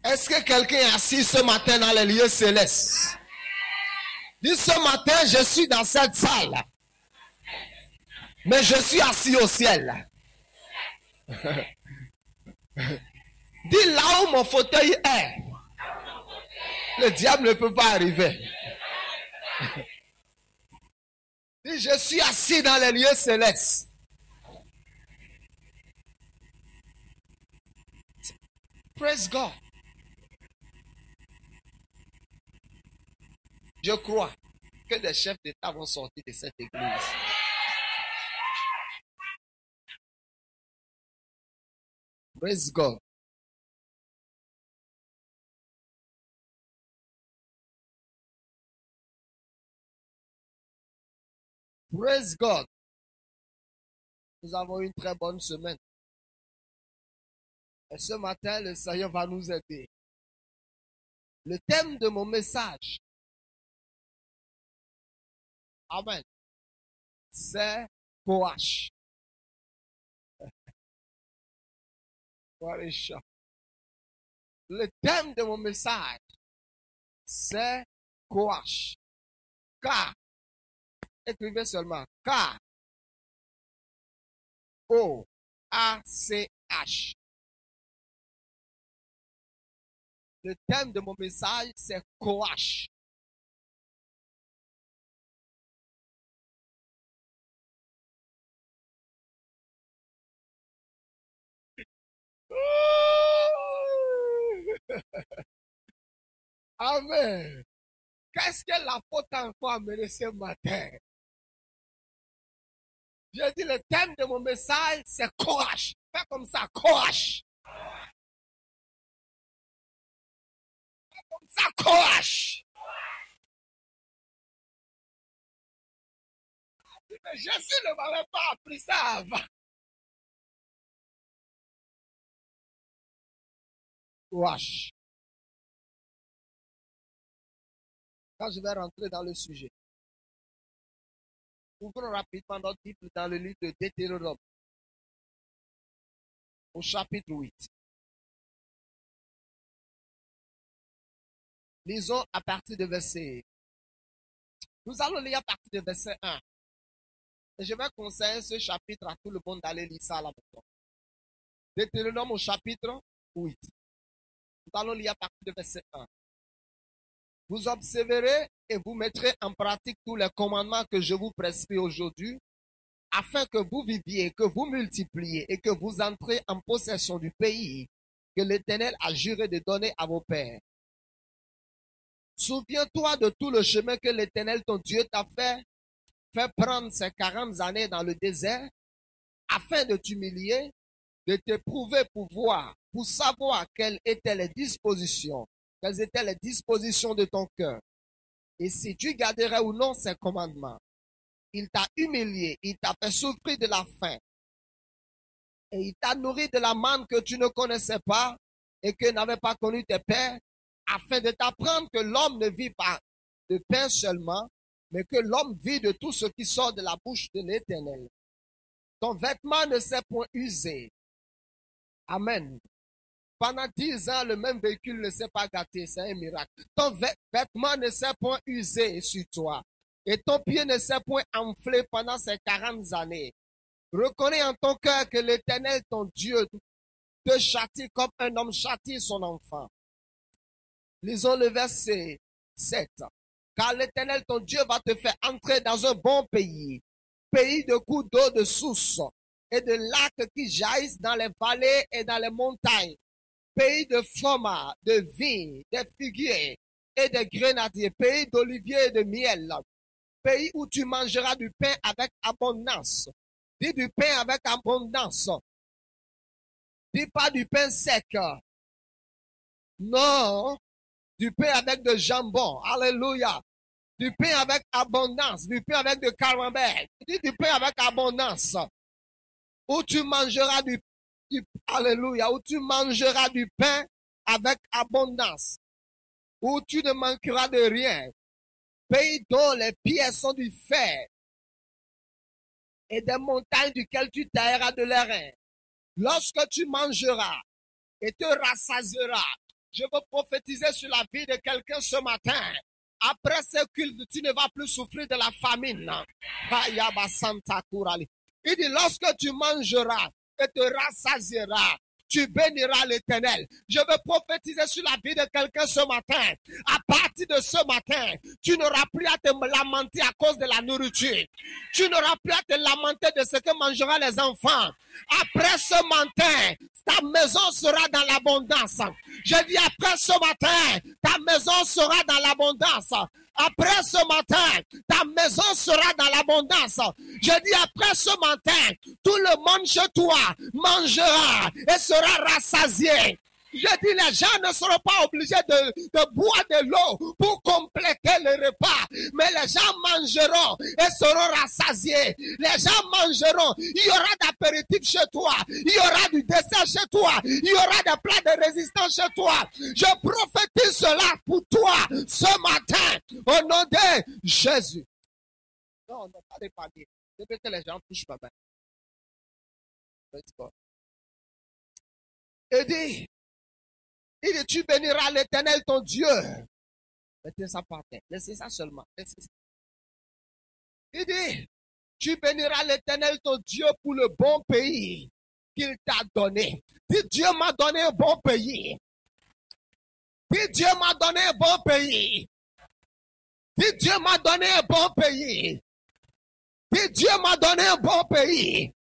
Est-ce que quelqu'un est assis ce matin dans les lieux célestes? Dis, ce matin, je suis dans cette salle. Mais je suis assis au ciel. Dis, là où mon fauteuil est, le diable ne peut pas arriver. Dis, je suis assis dans les lieux célestes. Praise God. Je crois que des chefs d'État vont sortir de cette église. Praise God. Praise God. Nous avons une très bonne semaine. Et ce matin, le Seigneur va nous aider. Le thème de mon message, amen, c'est Koach. Le thème de mon message, c'est Koach. K. Écrivez seulement K. O-A-C-H. Le thème de mon message, c'est Koach. Amen. Qu'est-ce que l'apôtre a encore amené ce matin? Je dis, le thème de mon message, c'est courage. Fais comme ça, courage. Fais comme ça, courage. Mais Jésus ne m'avait pas appris ça avant. Courage. Quand je vais rentrer dans le sujet, ouvrons rapidement notre Bible dans le livre de Deutéronome, au chapitre 8. Lisons à partir de verset. Nous allons lire à partir de verset 1. Et je vais conseiller ce chapitre à tout le monde d'aller lire ça à la maison. Deutéronome au chapitre 8. Nous allons lire à partir de verset 1. Vous observerez et vous mettrez en pratique tous les commandements que je vous prescris aujourd'hui, afin que vous viviez, que vous multipliez et que vous entrez en possession du pays que l'Éternel a juré de donner à vos pères. Souviens-toi de tout le chemin que l'Éternel, ton Dieu, t'a fait prendre ces 40 années dans le désert, afin de t'humilier, de t'éprouver pour voir, pour savoir quelles étaient les dispositions de ton cœur. Et si tu garderais ou non ces commandements, il t'a humilié, il t'a fait souffrir de la faim, et il t'a nourri de la manne que tu ne connaissais pas et que n'avaient pas connu tes pères, afin de t'apprendre que l'homme ne vit pas de pain seulement, mais que l'homme vit de tout ce qui sort de la bouche de l'Éternel. Ton vêtement ne s'est point usé. Amen. Pendant 10 ans, le même véhicule ne s'est pas gâté. C'est un miracle. Ton vêtement ne s'est point usé sur toi. Et ton pied ne s'est point enflé pendant ces 40 années. Reconnais en ton cœur que l'Éternel, ton Dieu, te châtie comme un homme châtie son enfant. Lisons le verset 7. Car l'Éternel, ton Dieu, va te faire entrer dans un bon pays. Pays de cours d'eau, de sources et de lacs qui jaillissent dans les vallées et dans les montagnes. Pays de fromages, de vignes, de figuiers et de grenadiers. Pays d'oliviers et de miel. Pays où tu mangeras du pain avec abondance. Dis du pain avec abondance. Dis pas du pain sec. Non, du pain avec de jambon. Alléluia. Du pain avec abondance. Du pain avec de camembert. Dis du pain avec abondance. Où tu mangeras alléluia. Où tu mangeras du pain avec abondance. Où tu ne manqueras de rien. Pays dont les pierres sont du fer. Et des montagnes duquel tu tailleras de l'airain. Lorsque tu mangeras et te rassasieras, je veux prophétiser sur la vie de quelqu'un ce matin. Après ce culte, tu ne vas plus souffrir de la famine. Il dit, lorsque tu mangeras et te rassasieras, tu béniras l'Éternel. Je veux prophétiser sur la vie de quelqu'un ce matin. À partir de ce matin, tu n'auras plus à te lamenter à cause de la nourriture. Tu n'auras plus à te lamenter de ce que mangeront les enfants. Après ce matin, ta maison sera dans l'abondance. Je dis après ce matin, ta maison sera dans l'abondance. Après ce matin, ta maison sera dans l'abondance. Je dis après ce matin, tout le monde chez toi mangera et sera rassasié. Je dis, les gens ne seront pas obligés de boire de l'eau pour compléter le repas. Mais les gens mangeront et seront rassasiés. Les gens mangeront. Il y aura d'apéritifs chez toi. Il y aura du dessert chez toi. Il y aura des plats de résistance chez toi. Je prophétise cela pour toi ce matin. Au nom de Jésus. Non, on n'a pas d'épargner. Je veux que les gens touchent ma main. Il dit, tu béniras l'Éternel ton Dieu. Mettez ça par terre. Laissez ça seulement. Laissez ça. Il dit, tu béniras l'Éternel ton Dieu pour le bon pays qu'il t'a donné. Dis, Dieu m'a donné un bon pays. Dis, Dieu m'a donné un bon pays. Dis, Dieu m'a donné un bon pays. Dis, Dieu m'a donné un bon pays.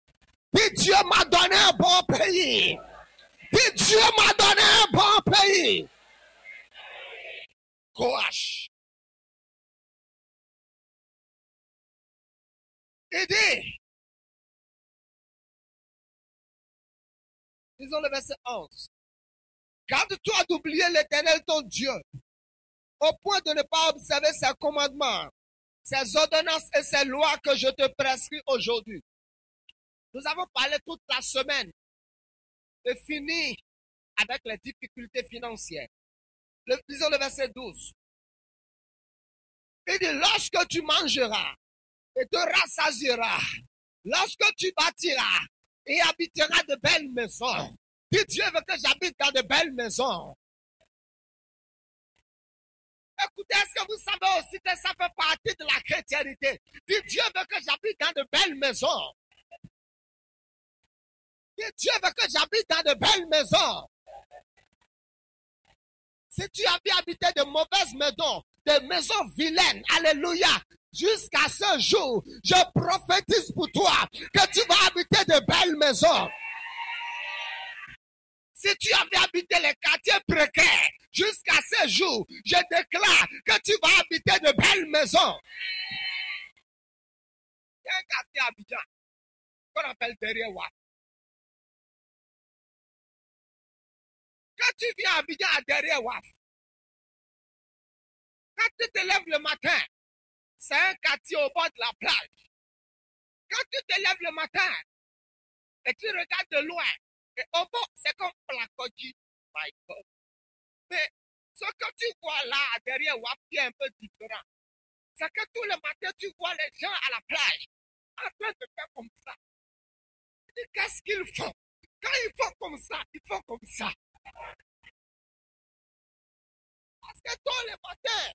Dis, Dieu m'a donné un bon pays. Dis, Dieu m'a donné un bon pays. Courage. Il dit, disons le verset 11. Garde-toi d'oublier l'Éternel ton Dieu, au point de ne pas observer ses commandements, ses ordonnances et ses lois que je te prescris aujourd'hui. Nous avons parlé toute la semaine de finir avec les difficultés financières. Disons le verset 12. Il dit, lorsque tu mangeras et te rassasieras, lorsque tu bâtiras et habiteras de belles maisons, dis, Dieu veut que j'habite dans de belles maisons. Écoutez, est-ce que vous savez aussi que ça fait partie de la chrétienté? Dis, Dieu veut que j'habite dans de belles maisons. Dis, Dieu veut que j'habite dans de belles maisons. Si tu avais habité de mauvaises maisons, des maisons vilaines, alléluia, jusqu'à ce jour, je prophétise pour toi que tu vas habiter de belles maisons. Si tu avais habité les quartiers précaires, jusqu'à ce jour, je déclare que tu vas habiter de belles maisons. Il y a un quartier à Abidjan qu'on appelle derrière Waf. Quand tu viens à Abidjan à derrière Waf, quand tu te lèves le matin, c'est un quartier au bord de la plage. Quand tu te lèves le matin et tu regardes de loin, et au bord, c'est comme Placoji. My God. Mais ce que tu vois là, derrière Waf, qui est un peu différent, c'est que tout le matin, tu vois les gens à la plage en train de faire comme ça. Qu'est-ce qu'ils font? Quand ils font comme ça, ils font comme ça. Parce que tous les matins,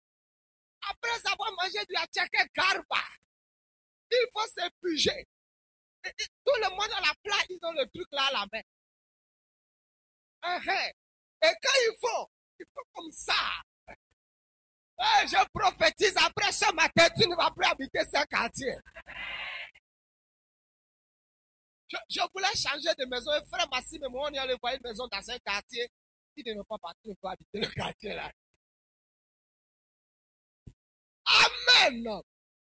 après avoir mangé du atcheke garba, il faut s'épuiser. Tout le monde à la plage, ils ont le truc là à la main. Et quand ils font comme ça. Hey, Et je prophétise, après ce matin, tu ne vas plus habiter ce quartier. Je voulais changer de maison. Et frère Massim et moi, on y allait voir une maison dans un quartier. Il ne veut pas partir, il faut habiter le quartier là. Amen.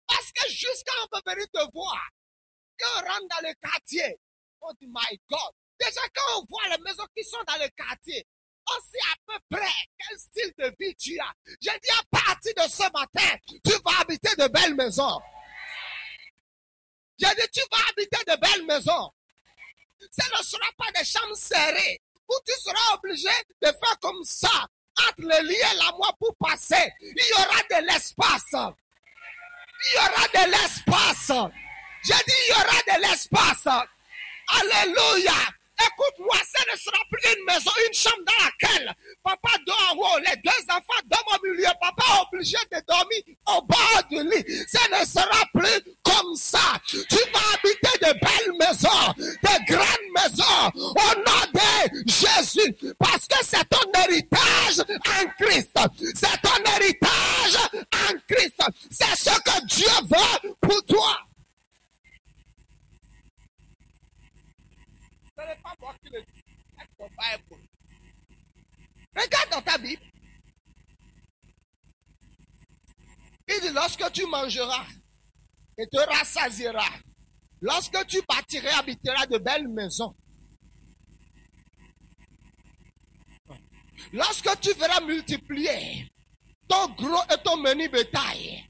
Parce que jusqu'à on peut venir te voir, quand on rentre dans le quartier, on dit, my God. Déjà, quand on voit les maisons qui sont dans le quartier, on sait à peu près quel style de vie tu as. J'ai dit, à partir de ce matin, tu vas habiter de belles maisons. J'ai dit, tu vas habiter de belles maisons. Ce ne sera pas des chambres serrées où tu seras obligé de faire comme ça, entre les lits et la moi pour passer. Il y aura de l'espace. Il y aura de l'espace. J'ai dit, il y aura de l'espace. Alléluia. Écoute-moi, ce ne sera plus une maison, une chambre dans laquelle papa dort en haut, les deux enfants dorment au milieu, papa est obligé de dormir au bord du lit. Ce ne sera plus comme ça. Tu vas habiter de belles maisons, de grandes maisons, au nom de Jésus, parce que c'est ton héritage en Christ. C'est ton héritage en Christ. C'est ce que Dieu veut pour toi. Ce n'est pas moi qui le dis. Regarde dans ta Bible. Il dit, lorsque tu mangeras et te rassasieras, lorsque tu partiras, habiteras de belles maisons, lorsque tu verras multiplier ton gros et ton menu bétail,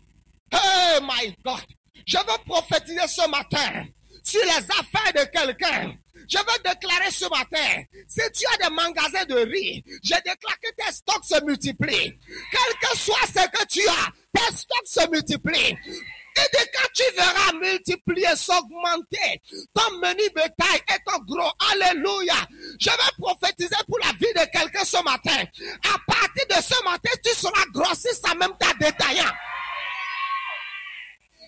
hey my God, je veux prophétiser ce matin sur les affaires de quelqu'un. Je veux déclarer ce matin, si tu as des magasins de riz, je déclare que tes stocks se multiplient. Quel que soit ce que tu as, tes stocks se multiplient. Et dès quand tu verras multiplier, s'augmenter, ton menu bétail et ton gros, alléluia. Je vais prophétiser pour la vie de quelqu'un ce matin. À partir de ce matin, tu seras grossiste en même temps détaillant.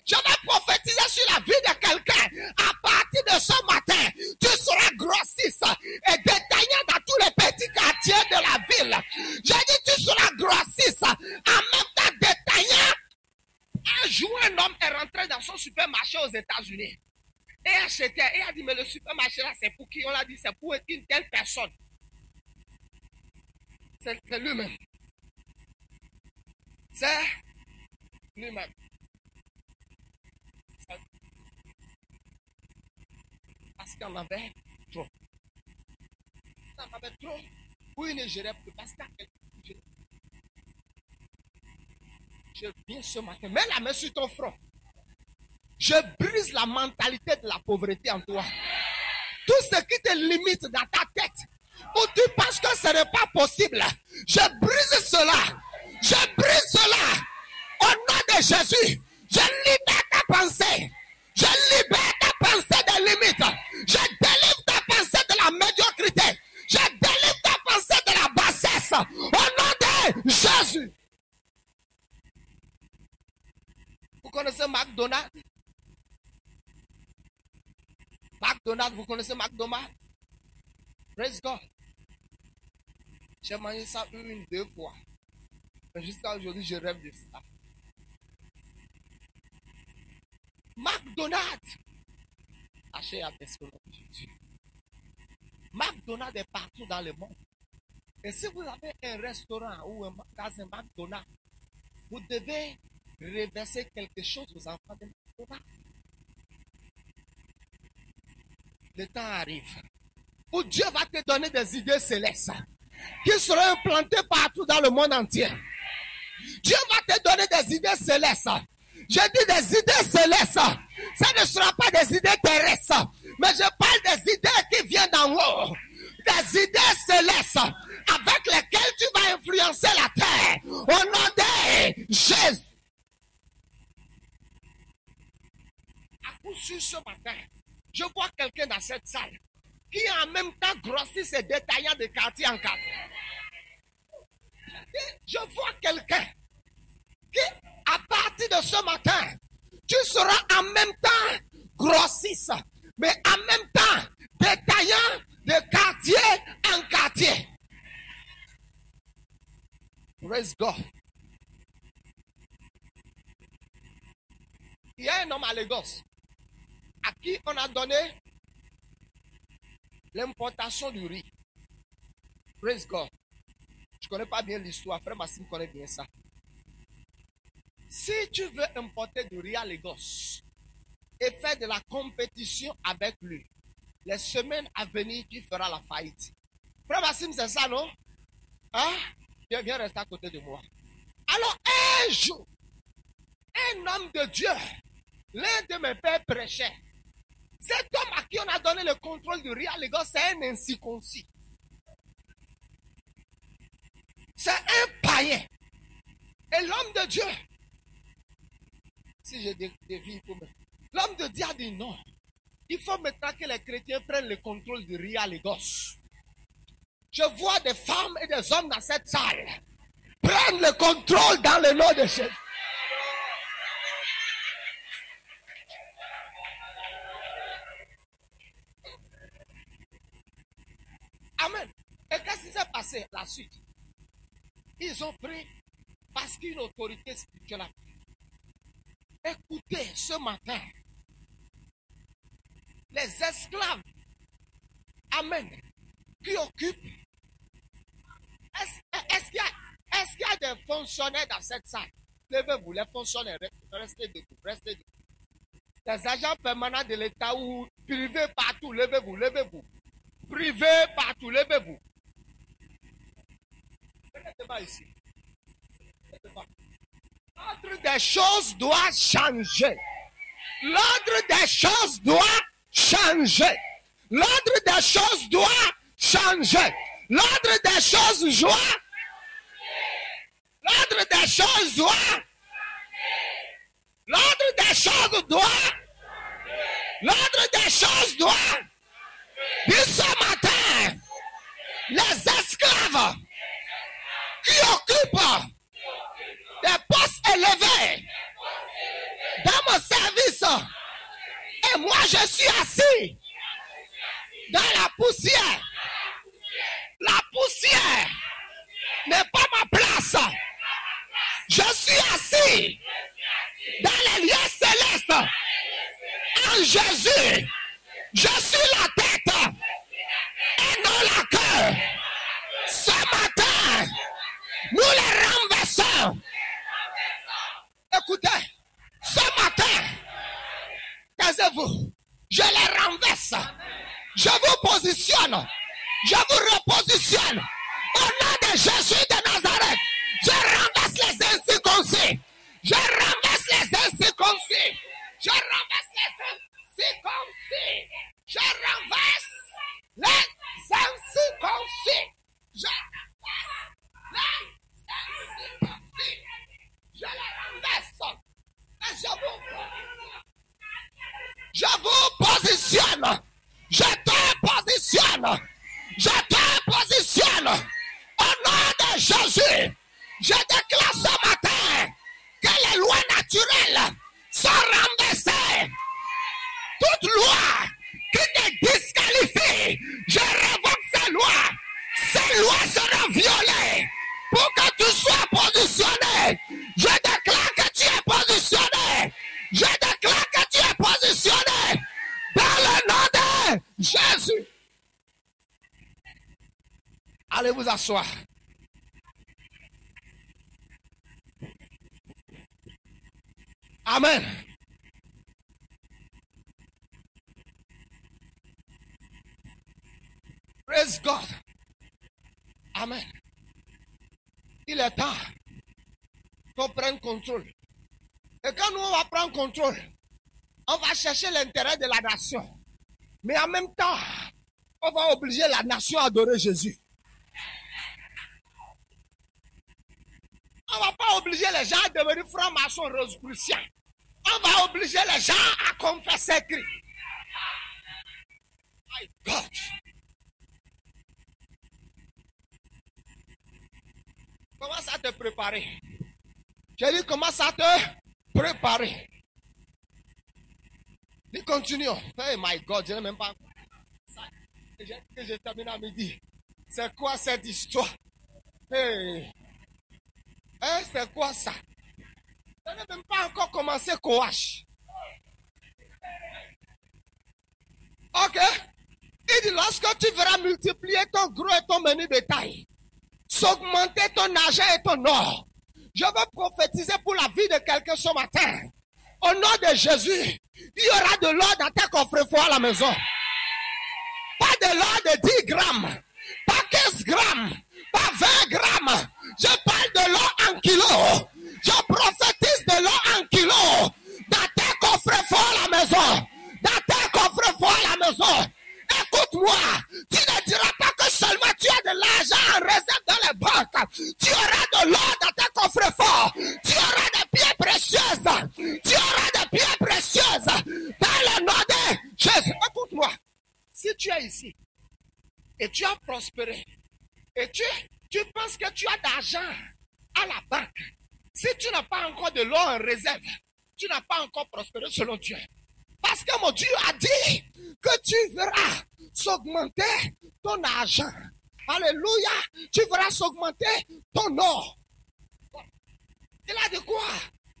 Je vais prophétiser sur la vie de quelqu'un. À partir de ce matin, tu seras grossiste et détaillant dans tous les petits quartiers de la ville. J'ai dit, tu seras grossiste en même temps détaillant. Un jour, un homme est rentré dans son supermarché aux États-Unis et acheté. Et a dit, mais le supermarché là, c'est pour qui? On l'a dit, c'est pour une telle personne. C'est lui-même. C'est lui-même. Parce qu'il en avait trop. Il en avait trop. Où il ne gérait plus. Parce qu'il y a je viens ce matin. Mets la main sur ton front. Je brise la mentalité de la pauvreté en toi. Tout ce qui te limite dans ta tête, où tu penses que ce n'est pas possible, je brise cela. Je brise cela. Au nom de Jésus, je libère ta pensée. Je libère ta pensée des limites. Je délivre ta pensée de la médiocrité. Je délivre ta pensée de la bassesse. Au nom de Jésus. Vous connaissez McDonald's? McDonald's, vous connaissez McDonald's? Praise God. J'ai mangé ça une, deux fois. Mais jusqu'à aujourd'hui, je rêve de ça. McDonald's. Achetez à Jésus. McDonald's est partout dans le monde. Et si vous avez un restaurant ou un magasin McDonald's, vous devez reverser quelque chose aux enfants de McDonald's. Le temps arrive où Dieu va te donner des idées célestes qui seront implantées partout dans le monde entier. Dieu va te donner des idées célestes. Je dis des idées célestes. Ça ne sera pas des idées terrestres, mais je parle des idées qui viennent d'en haut. Des idées célestes avec lesquelles tu vas influencer la terre. Au nom de Jésus. À coup sûr ce matin, je vois quelqu'un dans cette salle qui en même temps grossit ses détaillants de quartier en quartier. Je vois quelqu'un qui, à partir de ce matin, tu seras en même temps grossiste, mais en même temps détaillant de quartier en quartier. Praise God. Il y a un homme à Lagos à qui on a donné l'importation du riz. Praise God. Je ne connais pas bien l'histoire. Frère Massim connaît bien ça. Si tu veux importer du riz à Lagos et faire de la compétition avec lui, les semaines à venir, tu feras la faillite. Frère Massim, c'est ça, non? Hein? Viens rester à côté de moi. Alors, un jour, un homme de Dieu, l'un de mes pères prêchait. Cet homme à qui on a donné le contrôle du riz à Lagos, c'est un incirconcis. C'est un païen. Et l'homme de Dieu, si je dévie, l'homme de Dieu a dit non. Il faut maintenant que les chrétiens prennent le contrôle du riz à Lagos. Je vois des femmes et des hommes dans cette salle prendre le contrôle dans le nom de Jésus. Amen. Et qu'est-ce qui s'est passé la suite? Ils ont pris parce qu'une autorité spirituelle a pris. Écoutez, ce matin, les esclaves, amen, qui occupent. Est-ce qu'il y a des fonctionnaires dans cette salle? Levez-vous, les fonctionnaires, restez debout, restez debout. Les agents permanents de l'État ou privés partout, levez-vous, levez-vous. Privés partout, levez-vous. Venez pas ici. L'ordre des choses doit changer. L'ordre des choses doit changer. L'ordre des choses doit changer. L'ordre des choses doit. L'ordre des choses doit. L'ordre des choses doit. L'ordre des choses doit. Et ce matin, les esclaves qui occupent des postes élevés dans mon service, et moi je suis assis dans la poussière. La poussière n'est pas ma place. Je suis assis dans les lieux célestes. En Jésus, je suis la tête et non la queue. Ce matin, nous les renversons. Écoutez, ce matin, taisez-vous, je les renverse. Je vous positionne. Je vous repositionne. Au nom de Jésus de Nazareth, je renverse les incirconcis. Je renverse les incirconcis. Je renverse les incirconcis. Je renverse les incirconcis. Je renverse les incirconcis. Je les renverse. Et je vous positionne. Je te positionne. Je te positionne. Au nom de Jésus, je déclare ce matin que les lois naturelles sont renversées. Toute loi qui te disqualifie, je révoque ces lois. Ces lois seront violées pour que tu sois positionné. Je déclare que tu es positionné. Je déclare que tu es positionné dans le nom de Jésus. Allez vous asseoir. Amen. Praise God. Amen. Il est temps qu'on prenne contrôle. Et quand nous on va prendre contrôle, on va chercher l'intérêt de la nation. Mais en même temps, on va obliger la nation à adorer Jésus. On ne va pas obliger les gens à devenir francs-maçons rosicruciens. On va obliger les gens à confesser Christ. My God. Commence à te préparer. J'ai dit, commence à te préparer. Nous continuons. Hey my God, je n'ai même pas. Que je termine à midi. C'est quoi cette histoire? Hey. Hein, c'est quoi ça? Je n'ai même pas encore commencé Coach. Ok. Il dit, lorsque tu verras multiplier ton gros et ton menu bétail, s'augmenter ton argent et ton or, je veux prophétiser pour la vie de quelqu'un ce matin. Au nom de Jésus, il y aura de l'or dans tes coffres-forts à la maison. Pas de l'or de 10 grammes, pas 15 grammes, pas 20 grammes. Je parle de l'or en kilos. Je prophétise de l'or en kilos dans tes coffres-forts à la maison. Dans tes coffres-forts à la maison. Écoute-moi, tu ne diras pas que seulement tu as de l'argent en réserve dans les banques. Tu auras de l'or dans tes coffres-forts. Tu auras des pierres précieuses. Tu auras des pierres précieuses dans le nom de Jésus. Écoute-moi, si tu es ici et tu as prospéré et tu penses que tu as d'argent à la banque, si tu n'as pas encore de l'or en réserve, tu n'as pas encore prospéré selon Dieu. Parce que mon Dieu a dit que tu verras s'augmenter ton argent. Alléluia. Tu verras s'augmenter ton or. Il a dit quoi?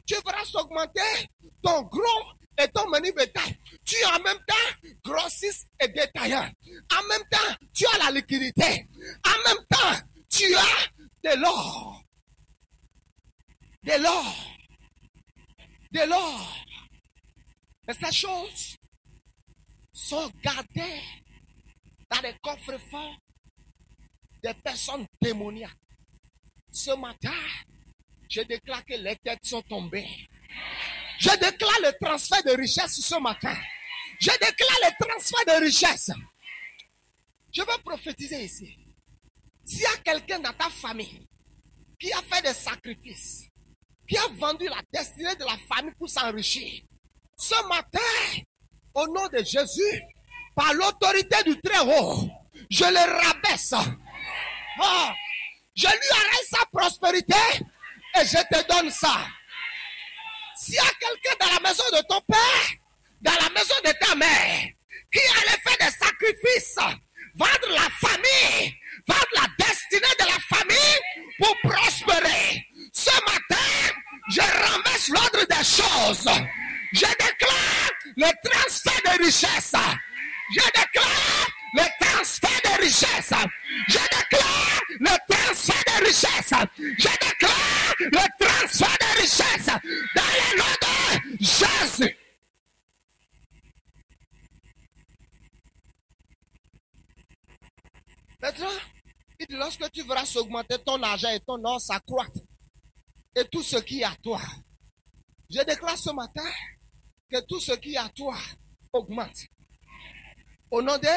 Tu verras s'augmenter ton gros et ton menu bétail. Tu es en même temps grossiste et détaillant. En même temps, tu as la liquidité. En même temps, tu as de l'or. De l'or. De l'or. Mais ces choses sont gardées dans les coffres forts des personnes démoniaques. Ce matin, je déclare que les têtes sont tombées. Je déclare le transfert de richesse ce matin. Je déclare le transfert de richesse. Je veux prophétiser ici. S'il y a quelqu'un dans ta famille qui a fait des sacrifices, qui a vendu la destinée de la famille pour s'enrichir, ce matin, au nom de Jésus, par l'autorité du Très-Haut, je le rabaisse. Oh, je lui arrête sa prospérité et je te donne ça. S'il y a quelqu'un dans la maison de ton père, dans la maison de ta mère, qui allait faire des sacrifices, vendre la famille, vendre la destinée de la famille pour prospérer, ce matin, je renverse l'ordre des choses. Je déclare le transfert de richesse. Je déclare le transfert de richesse. Je déclare le transfert de richesse. Je déclare le transfert de richesse dans le nom de Jésus. Maintenant, lorsque tu verras s'augmenter ton argent et ton or s'accroître et tout ce qui est à toi, je déclare ce matin que tout ce qui est à toi augmente. Au nom de...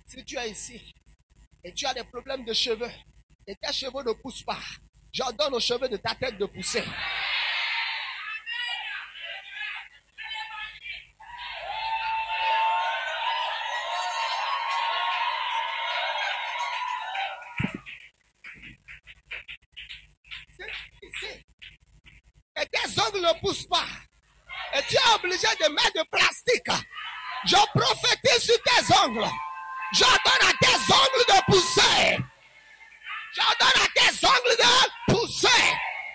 Si tu es ici et tu as des problèmes de cheveux et tes cheveux ne poussent pas, j'ordonne aux cheveux de ta tête de pousser. Et tes ongles ne poussent pas. Et tu es obligé de mettre de plastique. Je prophétise sur tes ongles. J'ordonne à tes ongles de pousser. J'ordonne à tes ongles de pousser.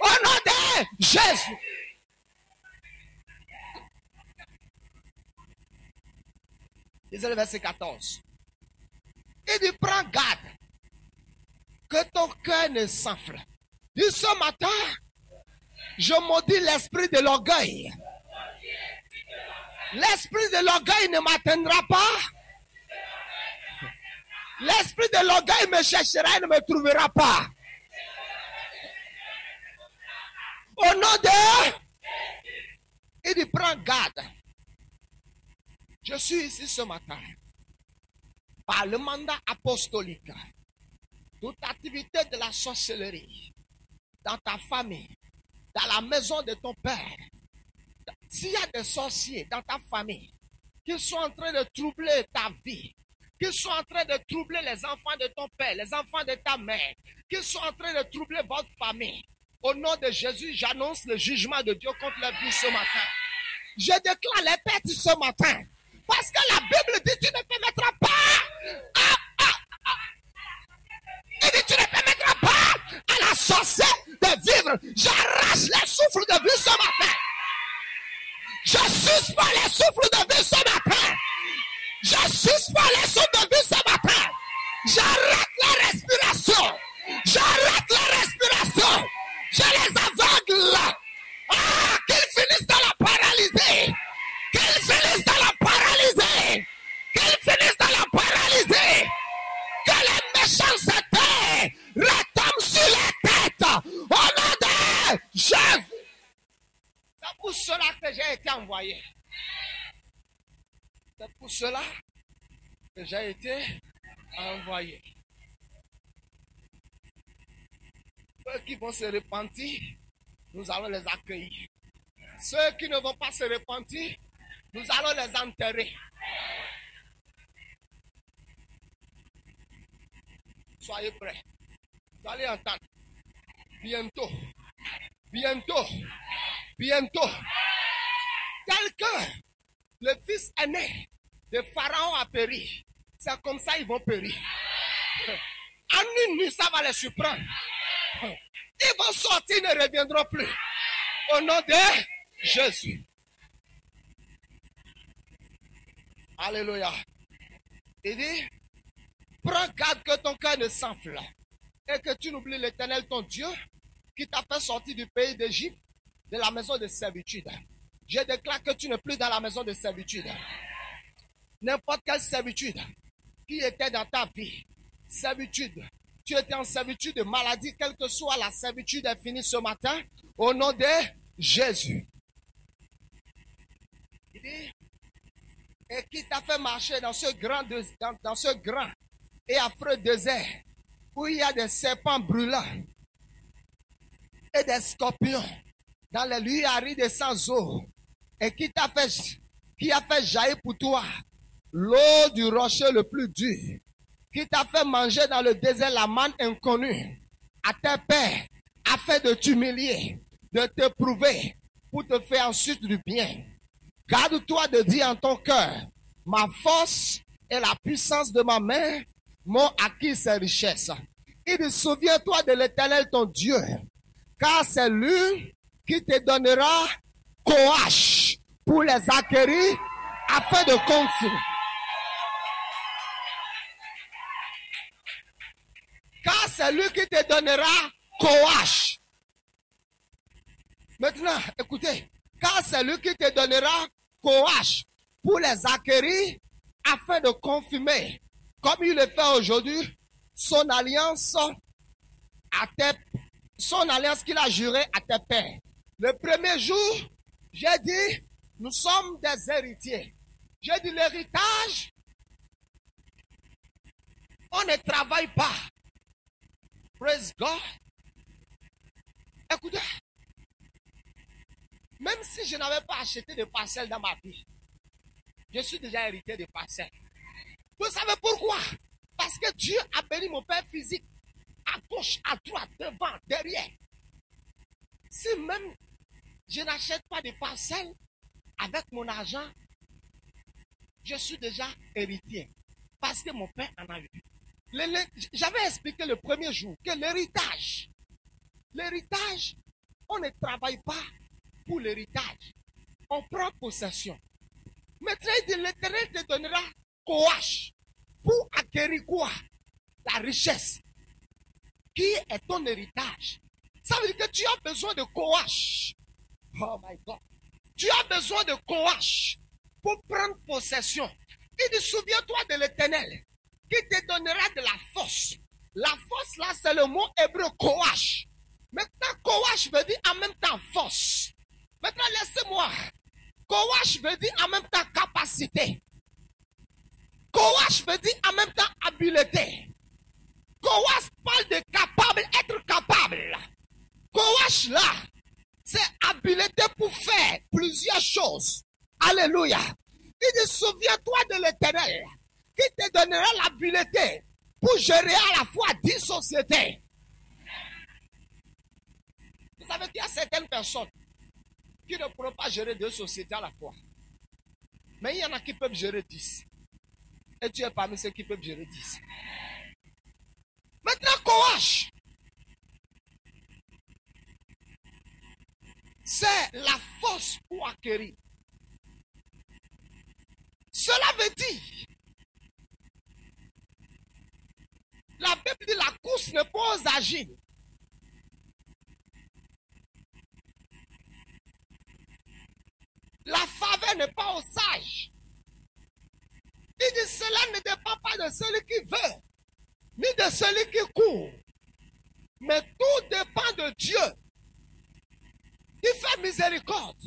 Au nom de Jésus. Lisez le verset 14. Il dit, prends garde que ton cœur ne s'enfle. Dis ce matin, je maudis l'esprit de l'orgueil. L'esprit de l'orgueil ne m'atteindra pas. L'esprit de l'orgueil me cherchera et ne me trouvera pas. Au nom de... Il dit, prends garde. Je suis ici ce matin. Par le mandat apostolique. Toute activité de la sorcellerie. Dans ta famille. Dans la maison de ton père. S'il y a des sorciers dans ta famille qui sont en train de troubler ta vie, qui sont en train de troubler les enfants de ton père, les enfants de ta mère, qui sont en train de troubler votre famille, au nom de Jésus, j'annonce le jugement de Dieu contre leur vie ce matin. Je déclare les pertes ce matin. Parce que la Bible dit tu ne permettras pas Il dit tu ne permettras pas à la sorcière de vivre. J'arrache les souffles de vie ce matin. Je suspends les souffles de vie ce matin. Je suspends les souffles de vie ce matin. J'arrête la respiration. J'arrête la respiration. Je les aveugle. Ah, qu'ils finissent dans la paralysée. Qu'ils finissent dans la paralysée. Qu'ils finissent dans la paralysée. Que les méchancetés retombent sur les têtes. Au nom de Jésus. C'est pour cela que j'ai été envoyé. C'est pour cela que j'ai été envoyé. Ceux qui vont se repentir, nous allons les accueillir. Ceux qui ne vont pas se repentir, nous allons les enterrer. Soyez prêts. Vous allez entendre. Bientôt. Bientôt. Bientôt. Tel que le fils aîné de Pharaon a péri. C'est comme ça ils vont périr. En une nuit, ça va les surprendre. Ils vont sortir, ils ne reviendront plus. Au nom de Jésus. Alléluia. Il dit, prends garde que ton cœur ne s'enfle et que tu n'oublies l'Éternel ton Dieu qui t'a fait sortir du pays d'Égypte, de la maison de servitude. Je déclare que tu n'es plus dans la maison de servitude. N'importe quelle servitude qui était dans ta vie, servitude, tu étais en servitude de maladie, quelle que soit la servitude est finie ce matin, au nom de Jésus. Il dit, et qui t'a fait marcher dans ce grand et affreux désert où il y a des serpents brûlants et des scorpions dans les lieux arides et sans eau, et qui a fait jaillir pour toi l'eau du rocher le plus dur, qui t'a fait manger dans le désert la manne inconnue à tes pères, afin de t'humilier, de te prouver, pour te faire ensuite du bien. Garde-toi de dire en ton cœur, ma force et la puissance de ma main m'ont acquis ces richesses. Il dit, souviens-toi de l'Éternel ton Dieu, car c'est lui qui te donnera courage pour les acquérir afin de confier. Car c'est lui qui te donnera courage. Maintenant, écoutez, car c'est lui qui te donnera courage pour les acquérir afin de confirmer, comme il le fait aujourd'hui, son alliance qu'il a juré à tes pères. Le premier jour, j'ai dit, nous sommes des héritiers. J'ai dit, l'héritage, on ne travaille pas. Praise God. Écoutez, même si je n'avais pas acheté de parcelles dans ma vie, je suis déjà hérité de parcelles. Vous savez pourquoi? Parce que Dieu a béni mon père physique à gauche, à droite, devant, derrière. Si même je n'achète pas de parcelles avec mon argent, je suis déjà héritier. Parce que mon père en a eu. J'avais expliqué le premier jour que l'héritage, on ne travaille pas pour l'héritage. On prend possession. Maintenant, il dit, l'Éternel te donnera courage pour acquérir quoi? La richesse qui est ton héritage. Ça veut dire que tu as besoin de courage. Oh my God. Tu as besoin de courage pour prendre possession. Il dit, souviens-toi de l'Éternel qui te donnera de la force. La force là, c'est le mot hébreu courage. Maintenant, courage veut dire en même temps force. Maintenant, laissez-moi. Courage veut dire en même temps capacité. Courage veut dire en même temps habileté. Courage parle de capable, être capable. Courage là, c'est habileté pour faire plusieurs choses. Alléluia. Il dit, souviens-toi de l'Éternel qui te donnera l'habileté pour gérer à la fois 10 sociétés. Vous savez qu'il y a certaines personnes qui ne pourront pas gérer 2 sociétés à la fois. Mais il y en a qui peuvent gérer 10. Et tu es parmi ceux qui peuvent gérer 10. Maintenant, courage. C'est la force pour acquérir. Cela veut dire, la Bible dit la course n'est pas aux agiles. La faveur n'est pas aux sages. Il dit cela ne dépend pas de celui qui veut, ni de celui qui court. Mais tout dépend de Dieu. Il fait miséricorde.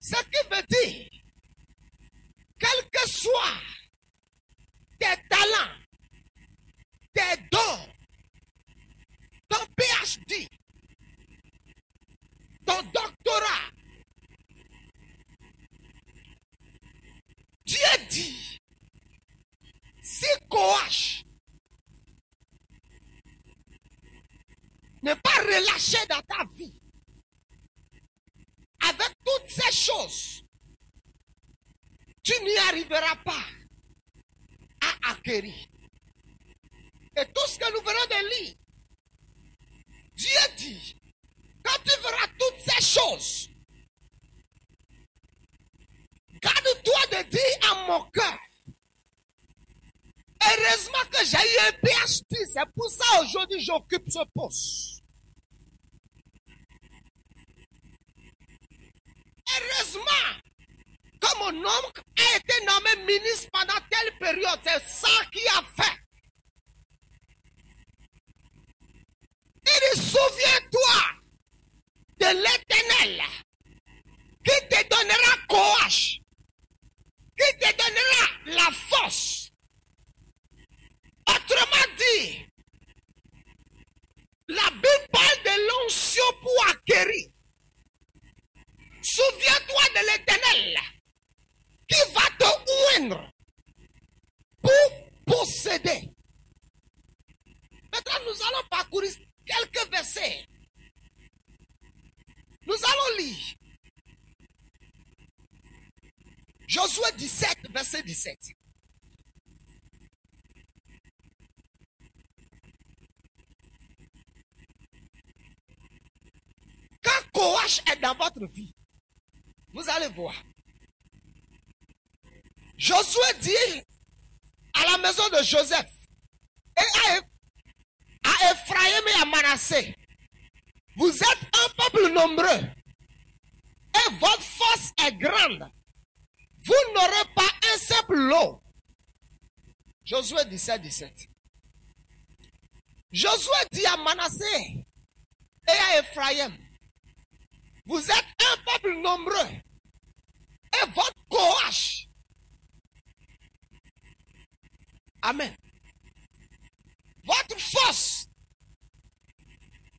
Ce qui veut dire, quel que soit tes talents, tes dons, ton PhD, ton doctorat, Dieu dit, si Koach n'est pas relâché dans ta vie, avec toutes ces choses, tu n'y arriveras pas à acquérir. Et tout ce que nous venons de lire, Dieu dit, quand tu verras toutes ces choses, garde-toi de dire à mon cœur, heureusement que j'ai eu un PhD, c'est pour ça aujourd'hui j'occupe ce poste. Heureusement que mon oncle a été nommé ministre pendant telle période, c'est ça qui a fait. Il dit, souviens-toi de l'Éternel qui te donnera courage, qui te donnera la force. Autrement dit, la Bible parle de l'onction pour acquérir. Souviens-toi de l'Éternel qui va te oindre pour posséder. Maintenant, nous allons parcourir quelques versets. Nous allons lire Josué 17, verset 17. Quand Koach est dans votre vie, vous allez voir. Josué dit à la maison de Joseph et à Ephraïm et à Manassé, vous êtes un peuple nombreux et votre force est grande. Vous n'aurez pas un simple lot. Josué 17, 17. Josué dit à Manassé et à Ephraïm, vous êtes un peuple nombreux et votre courage. Amen. Votre force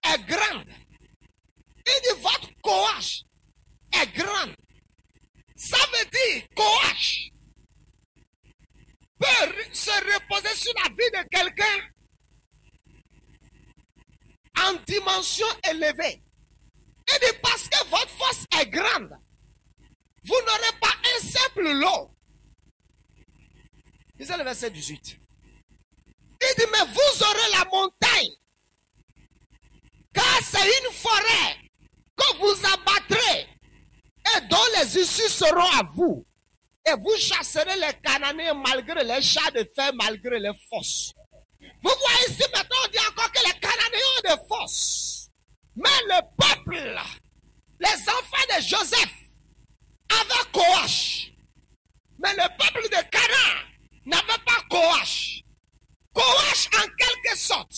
est grande. Il dit votre courage est grande. Ça veut dire courage peut se reposer sur la vie de quelqu'un en dimension élevée. Il dit parce que votre force est grande, vous n'aurez pas un simple lot. Lisez le verset 18. Il dit, mais vous aurez la montagne, car c'est une forêt que vous abattrez et dont les issues seront à vous. Et vous chasserez les Cananéens malgré les chats de fer, malgré les fosses. Vous voyez ici maintenant, on dit encore que les Cananéens ont des fosses. Mais le peuple, les enfants de Joseph, avaient Koach. Mais le peuple de Canaan n'avait pas Koach. Koach, en quelque sorte,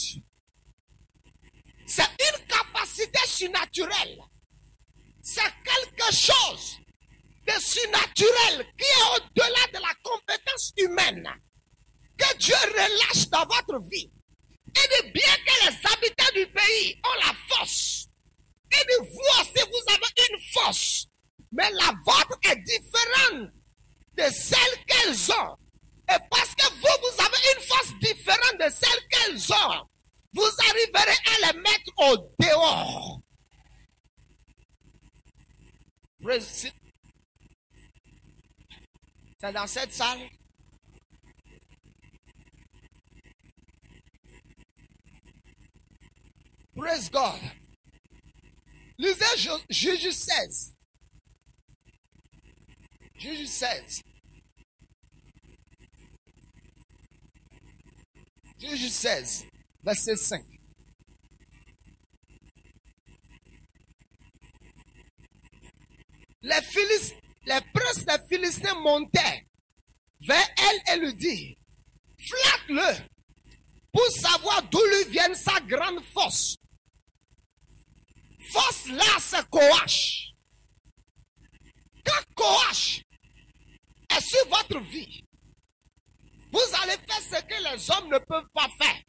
c'est une capacité surnaturelle. C'est quelque chose de surnaturel qui est au-delà de la compétence humaine que Dieu relâche dans votre vie. Il dit bien que les habitants du pays ont la force. Il dit vous aussi vous avez une force, mais la vôtre est différente de celle qu'elles ont. Et parce que vous avez une force différente de celle qu'elles ont, vous arriverez à les mettre au dehors. C'est dans cette salle. Praise God. Lisez Juge 16. Juge 16. Juge 16, verset 5. Les princes des Philistins montaient vers elle et lui dirent, flatte-le pour savoir d'où lui vient sa grande force. Force là, c'est Koach. Quand Koach est sur votre vie, vous allez faire ce que les hommes ne peuvent pas faire.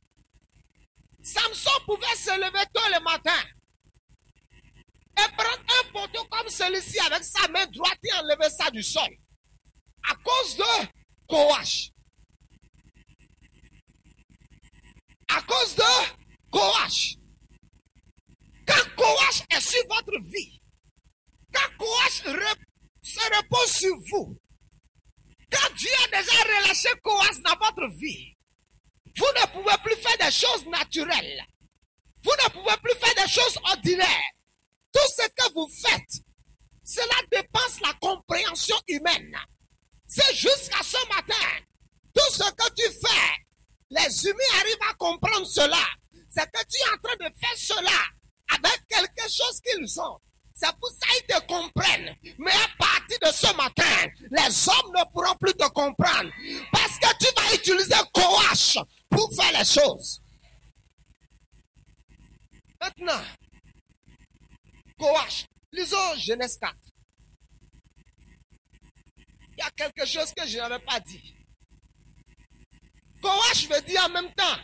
Samson pouvait se lever tôt le matin et prendre un poteau comme celui-ci avec sa main droite et enlever ça du sol. À cause de Koach. À cause de Koach. Quand Koach est sur votre vie, quand Koach se repose sur vous, quand Dieu a déjà relâché Koach dans votre vie, vous ne pouvez plus faire des choses naturelles. Vous ne pouvez plus faire des choses ordinaires. Tout ce que vous faites, cela dépasse la compréhension humaine. C'est jusqu'à ce matin, tout ce que tu fais, les humains arrivent à comprendre cela. C'est que tu es en train de faire cela avec quelque chose qu'ils ont. C'est pour ça qu'ils te comprennent. Mais à partir de ce matin, les hommes ne pourront plus te comprendre. Parce que tu vas utiliser Koach pour faire les choses. Maintenant, Koach, lisons Genèse 4. Il y a quelque chose que je n'avais pas dit. Koach veut dire en même temps.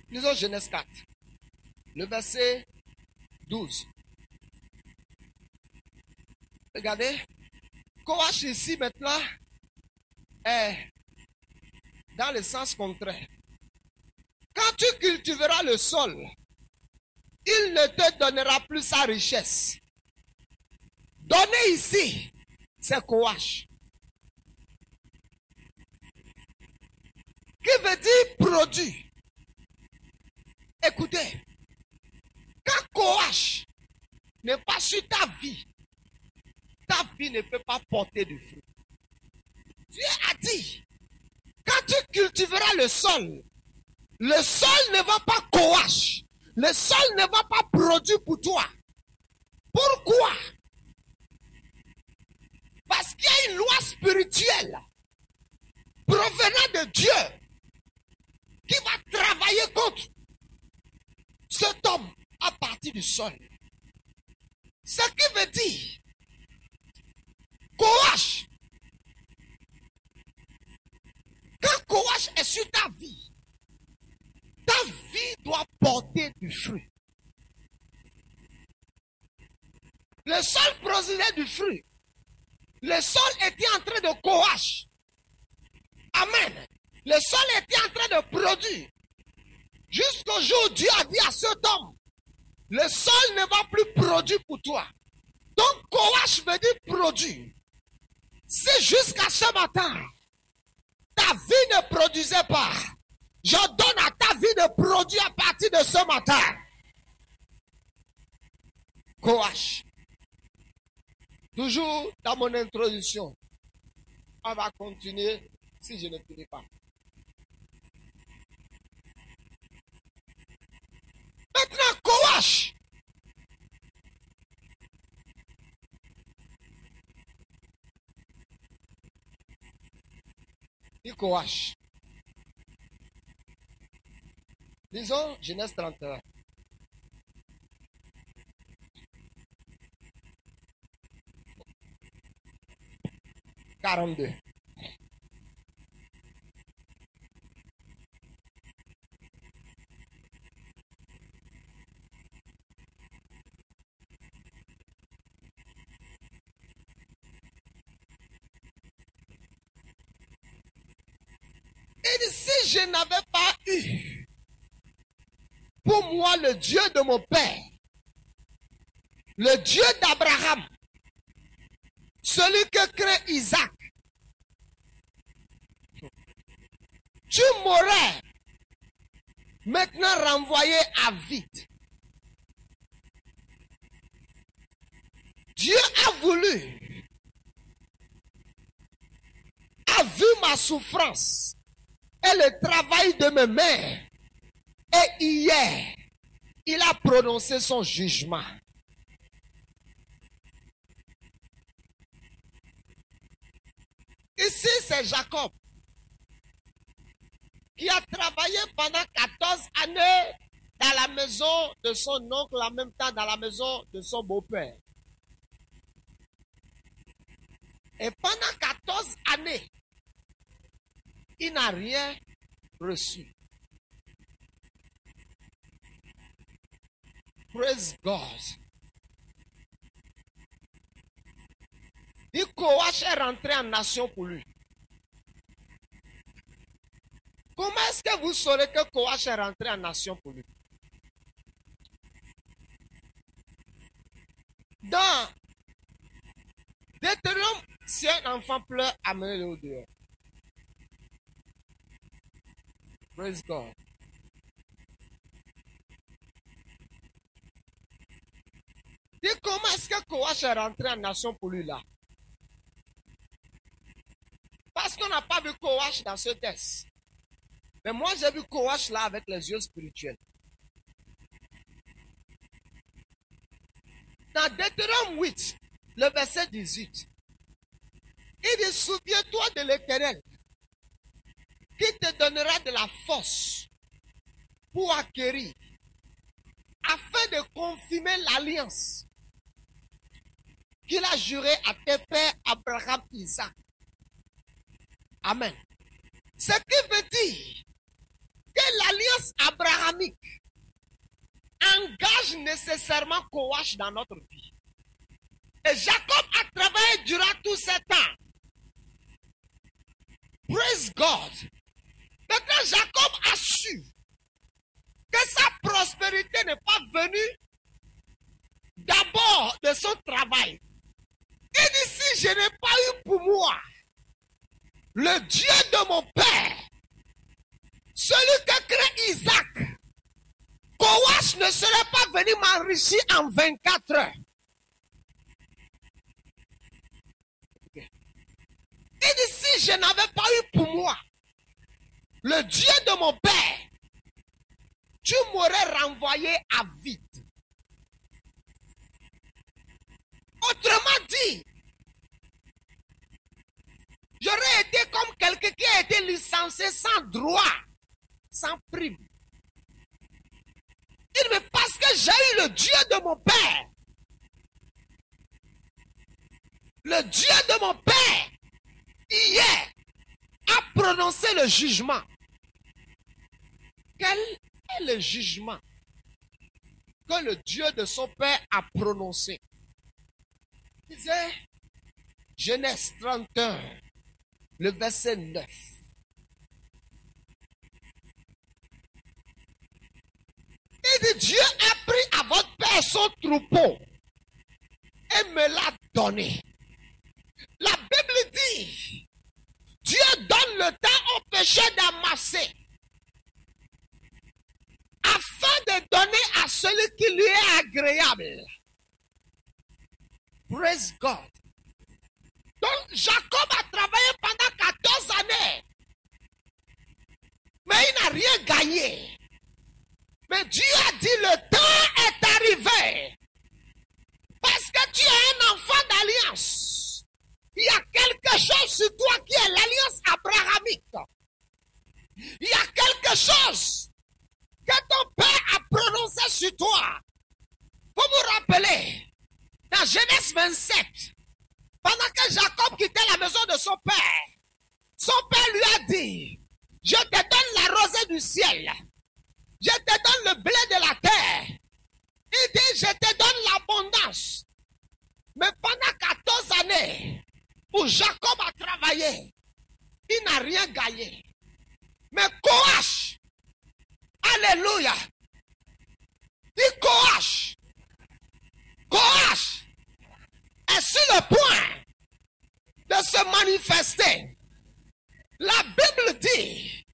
Lisons Genèse 4, le verset 12. Regardez, Koach ici maintenant est dans le sens contraire. Quand tu cultiveras le sol, il ne te donnera plus sa richesse. Donner ici, c'est Koach. Qui veut dire produit. Écoutez, quand Koach n'est pas sur ta vie ne peut pas porter de fruits. Dieu a dit, quand tu cultiveras le sol ne va pas Koach. Le sol ne va pas produire pour toi. Pourquoi? Parce qu'il y a une loi spirituelle provenant de Dieu qui va travailler contre cet homme à partir du sol. Ce qui veut dire, Koach, quand Koach est sur ta vie doit porter du fruit. Le sol produisait du fruit. Le sol était en train de Koach. Amen. Le sol était en train de produire. Jusqu'au jour où Dieu a dit à cet homme, le sol ne va plus produire pour toi. Donc Koach veut dire produire. Si jusqu'à ce matin, ta vie ne produisait pas, je donne à ta vie de produire à partir de ce matin. Koach. Toujours dans mon introduction. On va continuer si je ne finis pas. Maintenant, Koach. Et Koach. Lisons Genèse 31. -42. Et si je n'avais pas eu pour moi le Dieu de mon père, le Dieu d'Abraham, celui que crée Isaac, tu m'aurais maintenant renvoyé à vide. Dieu a voulu ma souffrance et le travail de mes mains. Et hier, il a prononcé son jugement. Ici, c'est Jacob qui a travaillé pendant 14 années dans la maison de son oncle, en même temps dans la maison de son beau-père. Et pendant 14 années, il n'a rien reçu. Praise God. Et Koach est rentré en nation pour lui. Comment est-ce que vous saurez que Koach est rentré en nation pour lui? Dans Deutéronome, si un enfant pleure, amenez-le au dehors. Praise God. Et comment est-ce que Koach est rentré en nation pour lui là? Parce qu'on n'a pas vu Koach dans ce texte. Mais moi j'ai vu Koach là avec les yeux spirituels. Dans Deutéronome 8, le verset 18, il dit: souviens-toi de l'Éternel qui te donnera de la force pour acquérir, afin de confirmer l'alliance qu'il a juré à tes pères Abraham, Isaac. Amen. Ce qui veut dire que l'alliance abrahamique engage nécessairement Koach dans notre vie. Et Jacob a travaillé durant tous ces temps. Praise God. Maintenant, Jacob a su que sa prospérité n'est pas venue d'abord de son travail. Il dit: si je n'ai pas eu pour moi le Dieu de mon père, celui qui crée Isaac, Koach ne serait pas venu m'enrichir en 24 heures. Il dit: si je n'avais pas eu pour moi le Dieu de mon père, tu m'aurais renvoyé à vide. Autrement dit, j'aurais été comme quelqu'un qui a été licencié sans droit, sans prime. Il dit: mais parce que j'ai eu le Dieu de mon père, le Dieu de mon père, hier, a prononcé le jugement. Quel est le jugement que le Dieu de son père a prononcé? Il disait, Genèse 31, le verset 9. Il dit: Dieu a pris à votre père son troupeau et me l'a donné. La Bible dit: Dieu donne le temps au péché d'amasser, afin de donner à celui qui lui est agréable. Praise God. Donc Jacob a travaillé pendant 14 années, mais il n'a rien gagné. Mais Dieu a dit: le temps est arrivé, parce que tu es un enfant d'alliance. Il y a quelque chose sur toi qui est l'alliance abrahamique. Il y a quelque chose que ton père a prononcé sur toi. Vous vous rappelez, dans Genèse 27, pendant que Jacob quittait la maison de son père lui a dit: je te donne la rosée du ciel, je te donne le blé de la terre. Il dit: je te donne l'abondance. Mais pendant 14 années où Jacob a travaillé, il n'a rien gagné. Mais Koach, alléluia, dit Koach est sur le point de se manifester. La Bible dit: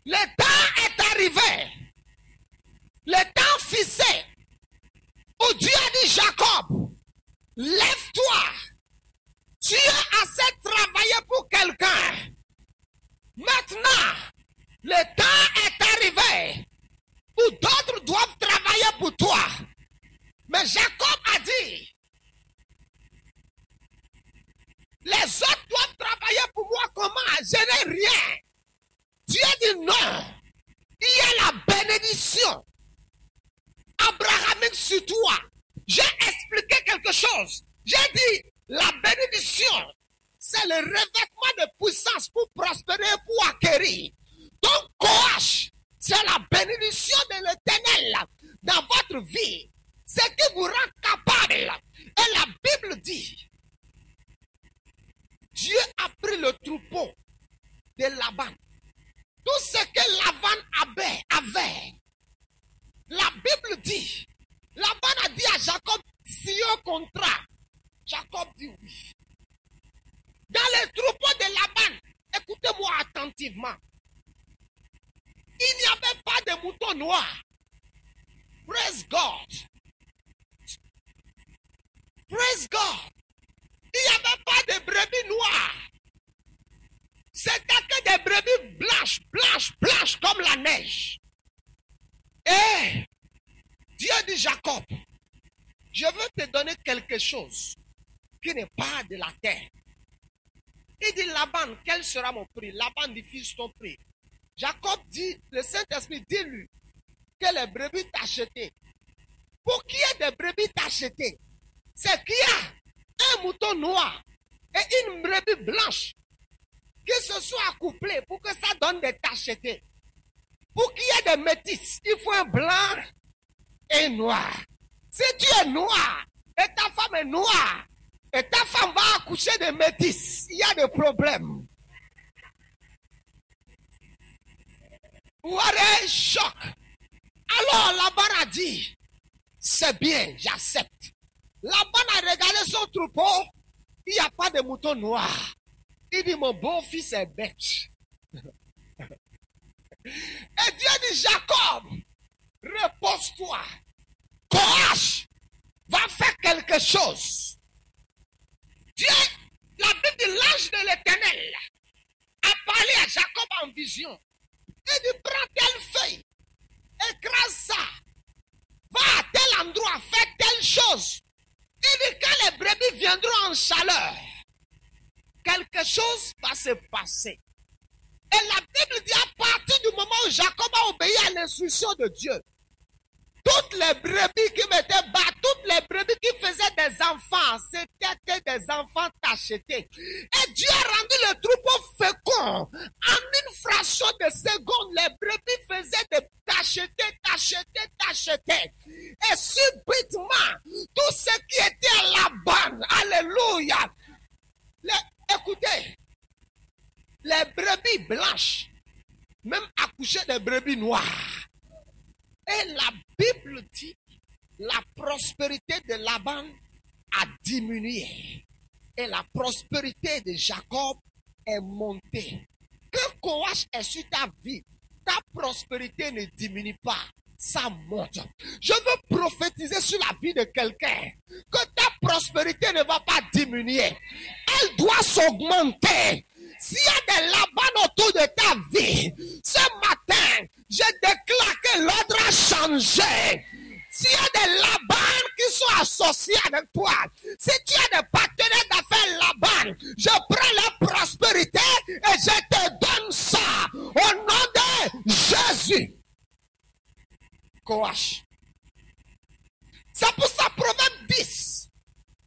le temps est arrivé, le temps fixé, où Dieu a dit: Jacob, lève-toi, tu as assez travaillé pour quelqu'un. ou d'autres doivent travailler pour toi. Mais Jacob a dit, les autres doivent travailler pour moi comment? Je n'ai rien. Dieu dit non. Il y a la bénédiction abrahamique sur toi. J'ai expliqué quelque chose. J'ai dit, la bénédiction, c'est le revêtement de puissance pour prospérer, pour acquérir. Donc, courage, c'est la bénédiction de l'Éternel dans votre vie. Ce qui vous rend capable. Et la Bible dit, Dieu a pris le troupeau de Laban. Tout ce que Laban avait. La Bible dit, Laban a dit à Jacob, si un contrat. Jacob dit oui. Dans les troupeaux de Laban, écoutez-moi attentivement. Il n'y avait pas de moutons noirs. Praise God. Praise God. Il n'y avait pas de brebis noires. C'était que des brebis blanches, blanches, blanches comme la neige. Et Dieu dit Jacob, je veux te donner quelque chose qui n'est pas de la terre. Il dit Laban, quel sera mon prix? Laban dit, fixe ton prix. Jacob dit, le Saint-Esprit dit-lui que les brebis t'achetaient. Pour qu'il y ait des brebis t'achetaient, c'est qu'il y a un mouton noir et une brebis blanche qui se soient accouplés pour que ça donne des tachetés. Pour qu'il y ait des métis, il faut un blanc et noir. Si tu es noir et ta femme est noire, et ta femme va accoucher de métis, il y a des problèmes. What a choc. Alors Laban a dit, c'est bien, j'accepte. Laban a regardé son troupeau, il n'y a pas de mouton noir. Il dit, mon beau-fils est bête. Et Dieu dit, Jacob, repose-toi. Courage, va faire quelque chose. Dieu, la Bible dit, l'ange de l'Éternel a parlé à Jacob en vision. Il dit, prends telle feuille, écrase ça, va à tel endroit, fais telle chose. Il dit, quand les brebis viendront en chaleur, quelque chose va se passer. Et la Bible dit, à partir du moment où Jacob a obéi à l'instruction de Dieu, toutes les brebis qui mettaient bas, toutes les brebis qui faisaient des enfants, c'était des enfants tachetés. Et Dieu a rendu le troupeau fécond. En une fraction de seconde, les brebis faisaient des tachetés. Et subitement, tout ce qui était à Laban, alléluia. Écoutez, les brebis blanches, même accouchaient des brebis noires. Et la Bible dit, la prospérité de Laban a diminué. Et la prospérité de Jacob est montée. Quand Koach est sur ta vie, ta prospérité ne diminue pas, ça monte. Je veux prophétiser sur la vie de quelqu'un que ta prospérité ne va pas diminuer. Elle doit s'augmenter. S'il y a des Laban autour de ta vie, ce matin, je déclare que l'ordre a changé. S'il y a des Laban qui sont associés avec toi, si tu as des partenaires d'affaires Laban, je prends la prospérité et je te donne ça au nom de Jésus. Koach. C'est pour ça, Proverbe 10,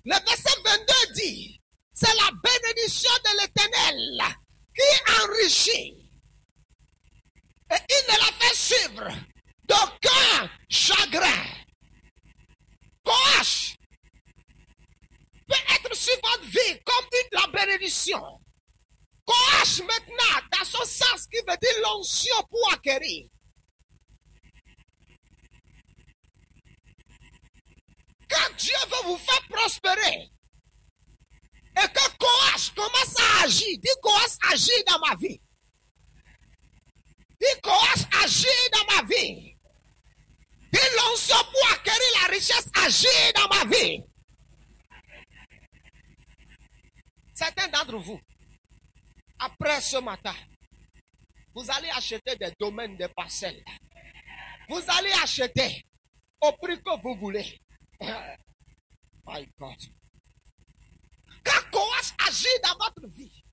le verset 22 dit, c'est la bénédiction de l'Éternel qui enrichit. Et il ne la fait suivre d'aucun chagrin. Koach peut être sur votre vie comme la bénédiction. Koach maintenant, dans son sens qui veut dire l'onction pour acquérir. Quand Dieu veut vous faire prospérer, et que Koach commence à agir, dit Koach agit dans ma vie. Dit Koach agit dans ma vie. Dit l'onction pour acquérir la richesse agit dans ma vie. Certains d'entre vous, après ce matin, vous allez acheter des domaines, des parcelles. Vous allez acheter au prix que vous voulez. My God. Quand Koach agit dans votre vie,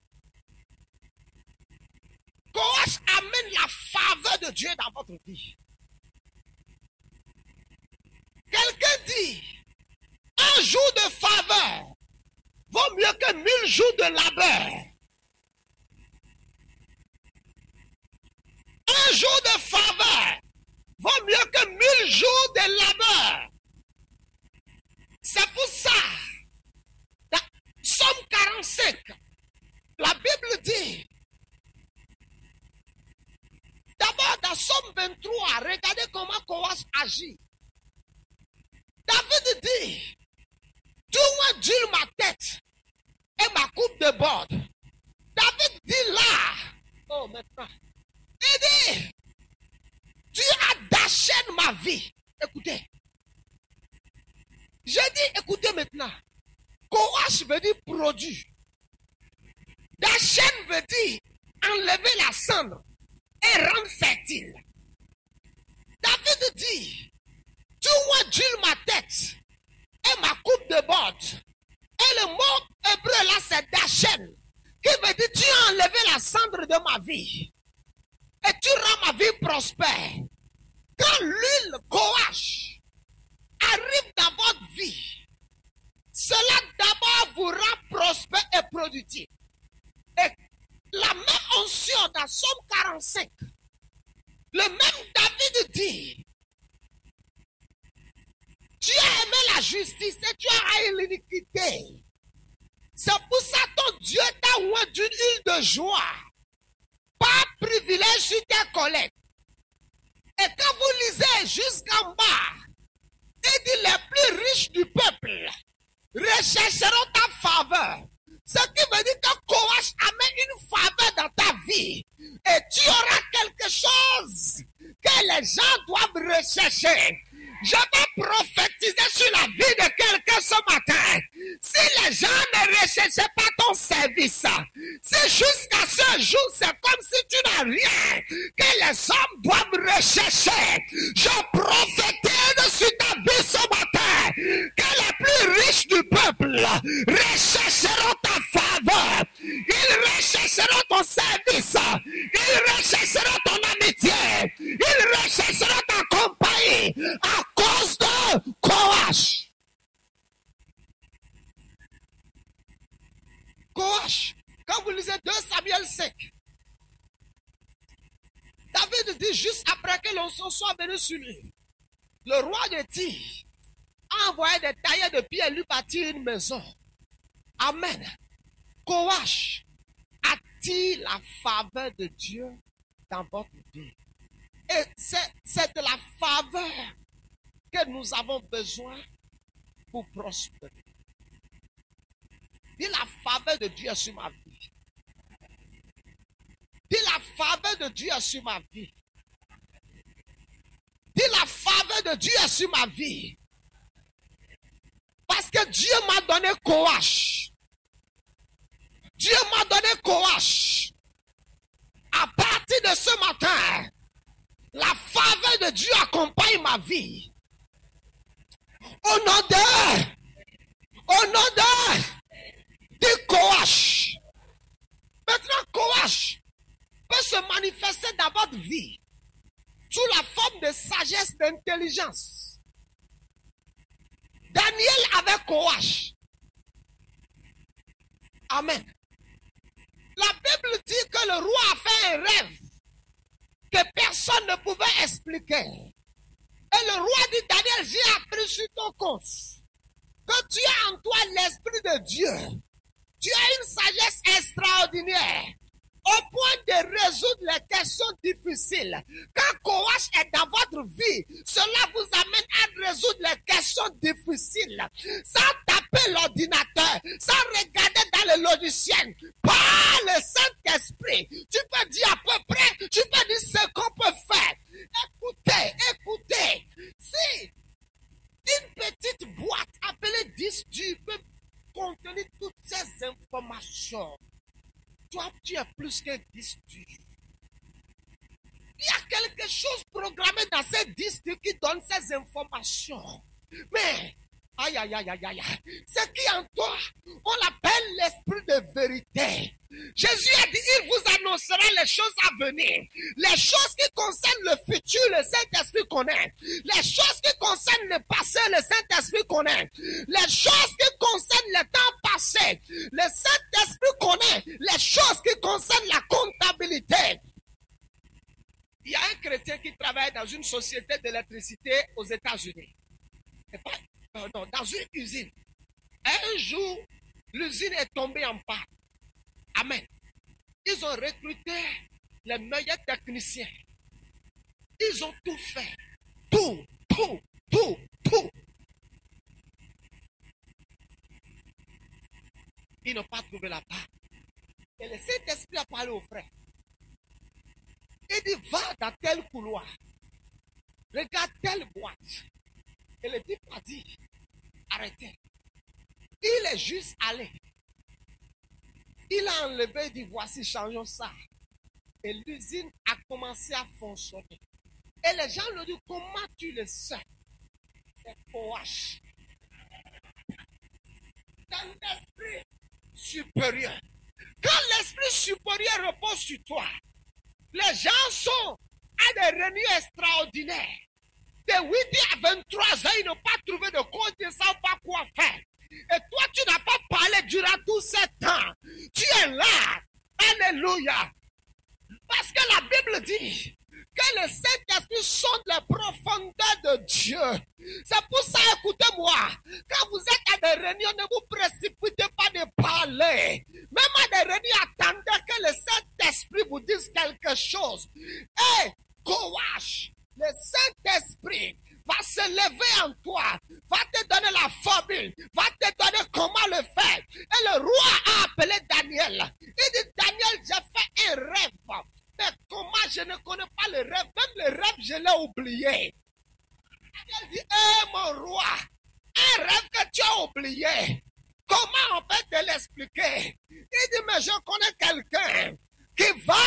Koach amène la faveur de Dieu dans votre vie. Quelqu'un dit, un jour de faveur vaut mieux que 1000 jours de labeur. Un jour de faveur vaut mieux que 1000 jours de labeur. C'est pour ça, dans Somme 45, la Bible dit, d'abord dans Somme 23, regardez comment Koach agit. David dit, tu m'as ma tête et ma coupe de bord. David dit là, oh maintenant, il dit, tu as déchaîné ma vie. Écoutez, j'ai dit, écoutez maintenant, Koach veut dire produit. Déchaîne veut dire enlever la cendre et rendre fertile. David dit, tu m'as ma tête et ma coupe de bord. Et le mot hébreu là, c'est Dachen, qui veut dire tu as enlevé la cendre de ma vie et tu rends ma vie prospère. Quand l'huile Koach arrive dans votre vie, cela d'abord vous rend prospère et productif. Et la même onction dans Somme 45, le même David dit, tu as aimé la justice et tu as haï l'iniquité. C'est pour ça que ton Dieu t'a oint d'une huile de joie. Pas privilège sur tes collègues. Et quand vous lisez jusqu'en bas, il dit les plus riches du peuple rechercheront ta faveur. Ce qui veut dire que Koach amène une faveur dans ta vie. Et tu auras quelque chose que les gens doivent rechercher. Je vais prophétiser sur la vie de quelqu'un ce matin. Si les gens ne recherchaient pas ton service, si jusqu'à ce jour c'est comme si tu n'as rien que les hommes doivent rechercher, je prophétise sur ta vie ce matin que les plus riches du peuple rechercheront ta faveur. Ils rechercheront ton service. Ils rechercheront ton amitié. Ils rechercheront ta compagnie à cause de Koach. Koach, quand vous lisez 2 Samuel 5, David dit juste après que l'onction soit venue sur lui, le roi de Tyr a envoyé des tailleurs de pierre lui bâtir une maison. Amen. Koach attire la faveur de Dieu dans votre vie. Et c'est de la faveur que nous avons besoin pour prospérer. Dis la faveur de Dieu sur ma vie. Dis la faveur de Dieu sur ma vie. Dis la faveur de Dieu sur ma vie. Parce que Dieu m'a donné Koach. Dieu m'a donné Koach. À partir de ce matin, la faveur de Dieu accompagne ma vie. Au nom de Koach. Maintenant, Koach peut se manifester dans votre vie sous la forme de sagesse, d'intelligence. Daniel avait Koach. Amen. La Bible dit que le roi a fait un rêve que personne ne pouvait expliquer. Et le roi dit, Daniel, j'ai appris sur ton compte que tu as en toi l'Esprit de Dieu. Tu as une sagesse extraordinaire au point de résoudre les questions difficiles. Quand Koach est dans votre vie, cela vous amène à résoudre les questions difficiles. Sans taper l'ordinateur, sans regarder dans le logiciel. Par le Saint-Esprit, tu peux dire à peu près, tu peux dire ce qu'on peut faire. Écoutez. Si une petite boîte appelée disque dur peut contenir toutes ces informations, toi, tu es plus qu'un disque dur. Il y a quelque chose de programmé dans ces disques qui donnent ces informations. Mais, aïe, aïe, aïe, aïe, aïe, ce qui en toi, on l'appelle l'esprit de vérité. Jésus a dit, il vous annoncera les choses à venir. Les choses qui concernent le futur, le Saint-Esprit connaît. Les choses qui concernent le passé, le Saint-Esprit connaît. Les choses qui concernent le temps passé, le Saint-Esprit connaît. Les choses qui concernent la comptabilité. Il y a un chrétien qui travaille dans une société d'électricité aux États-Unis. Non, dans une usine. Un jour, l'usine est tombée en panne. Amen. Ils ont recruté les meilleurs techniciens. Ils ont tout fait. Tout. Ils n'ont pas trouvé la panne. Et le Saint-Esprit a parlé au frère. Il dit, va dans tel couloir. Regarde telle boîte. Et le type a dit, arrêtez. Il est juste allé. Il a enlevé, il dit, voici, changeons ça. Et l'usine a commencé à fonctionner. Et les gens lui disent, comment tu le sais? C'est OH. Dans l'esprit supérieur. Quand l'esprit supérieur repose sur toi, les gens sont à des réunions extraordinaires. De 8 à 23 ans, ils n'ont pas trouvé de compte, ils ne savent pas quoi faire. Et toi, tu n'as pas parlé durant tout ce temps. Tu es là. Alléluia. Parce que la Bible dit que le Saint-Esprit sonde les profondeurs de Dieu. C'est pour ça, écoutez-moi, quand vous êtes à des réunions, ne vous précipitez pas de parler. Même à des réunions, attendez que le Saint-Esprit vous dise quelque chose. Et courage, le Saint-Esprit va se lever en toi, va te donner la formule, va te donner comment le faire. Et le roi a appelé Daniel. Il dit, Daniel, j'ai fait un rêve. Mais comment je ne connais pas le rêve? Même le rêve, je l'ai oublié. Daniel dit, mon roi, un rêve que tu as oublié. Comment on peut te l'expliquer? Il dit, mais je connais quelqu'un qui va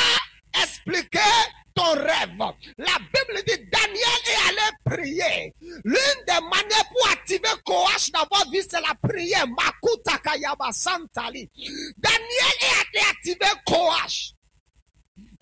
expliquer ton rêve. La Bible dit, Daniel est allé prier. L'une des manières pour activer Koach dans votre vie, c'est la prière. Makuta Kayaba Santali. Daniel est allé activer Koach.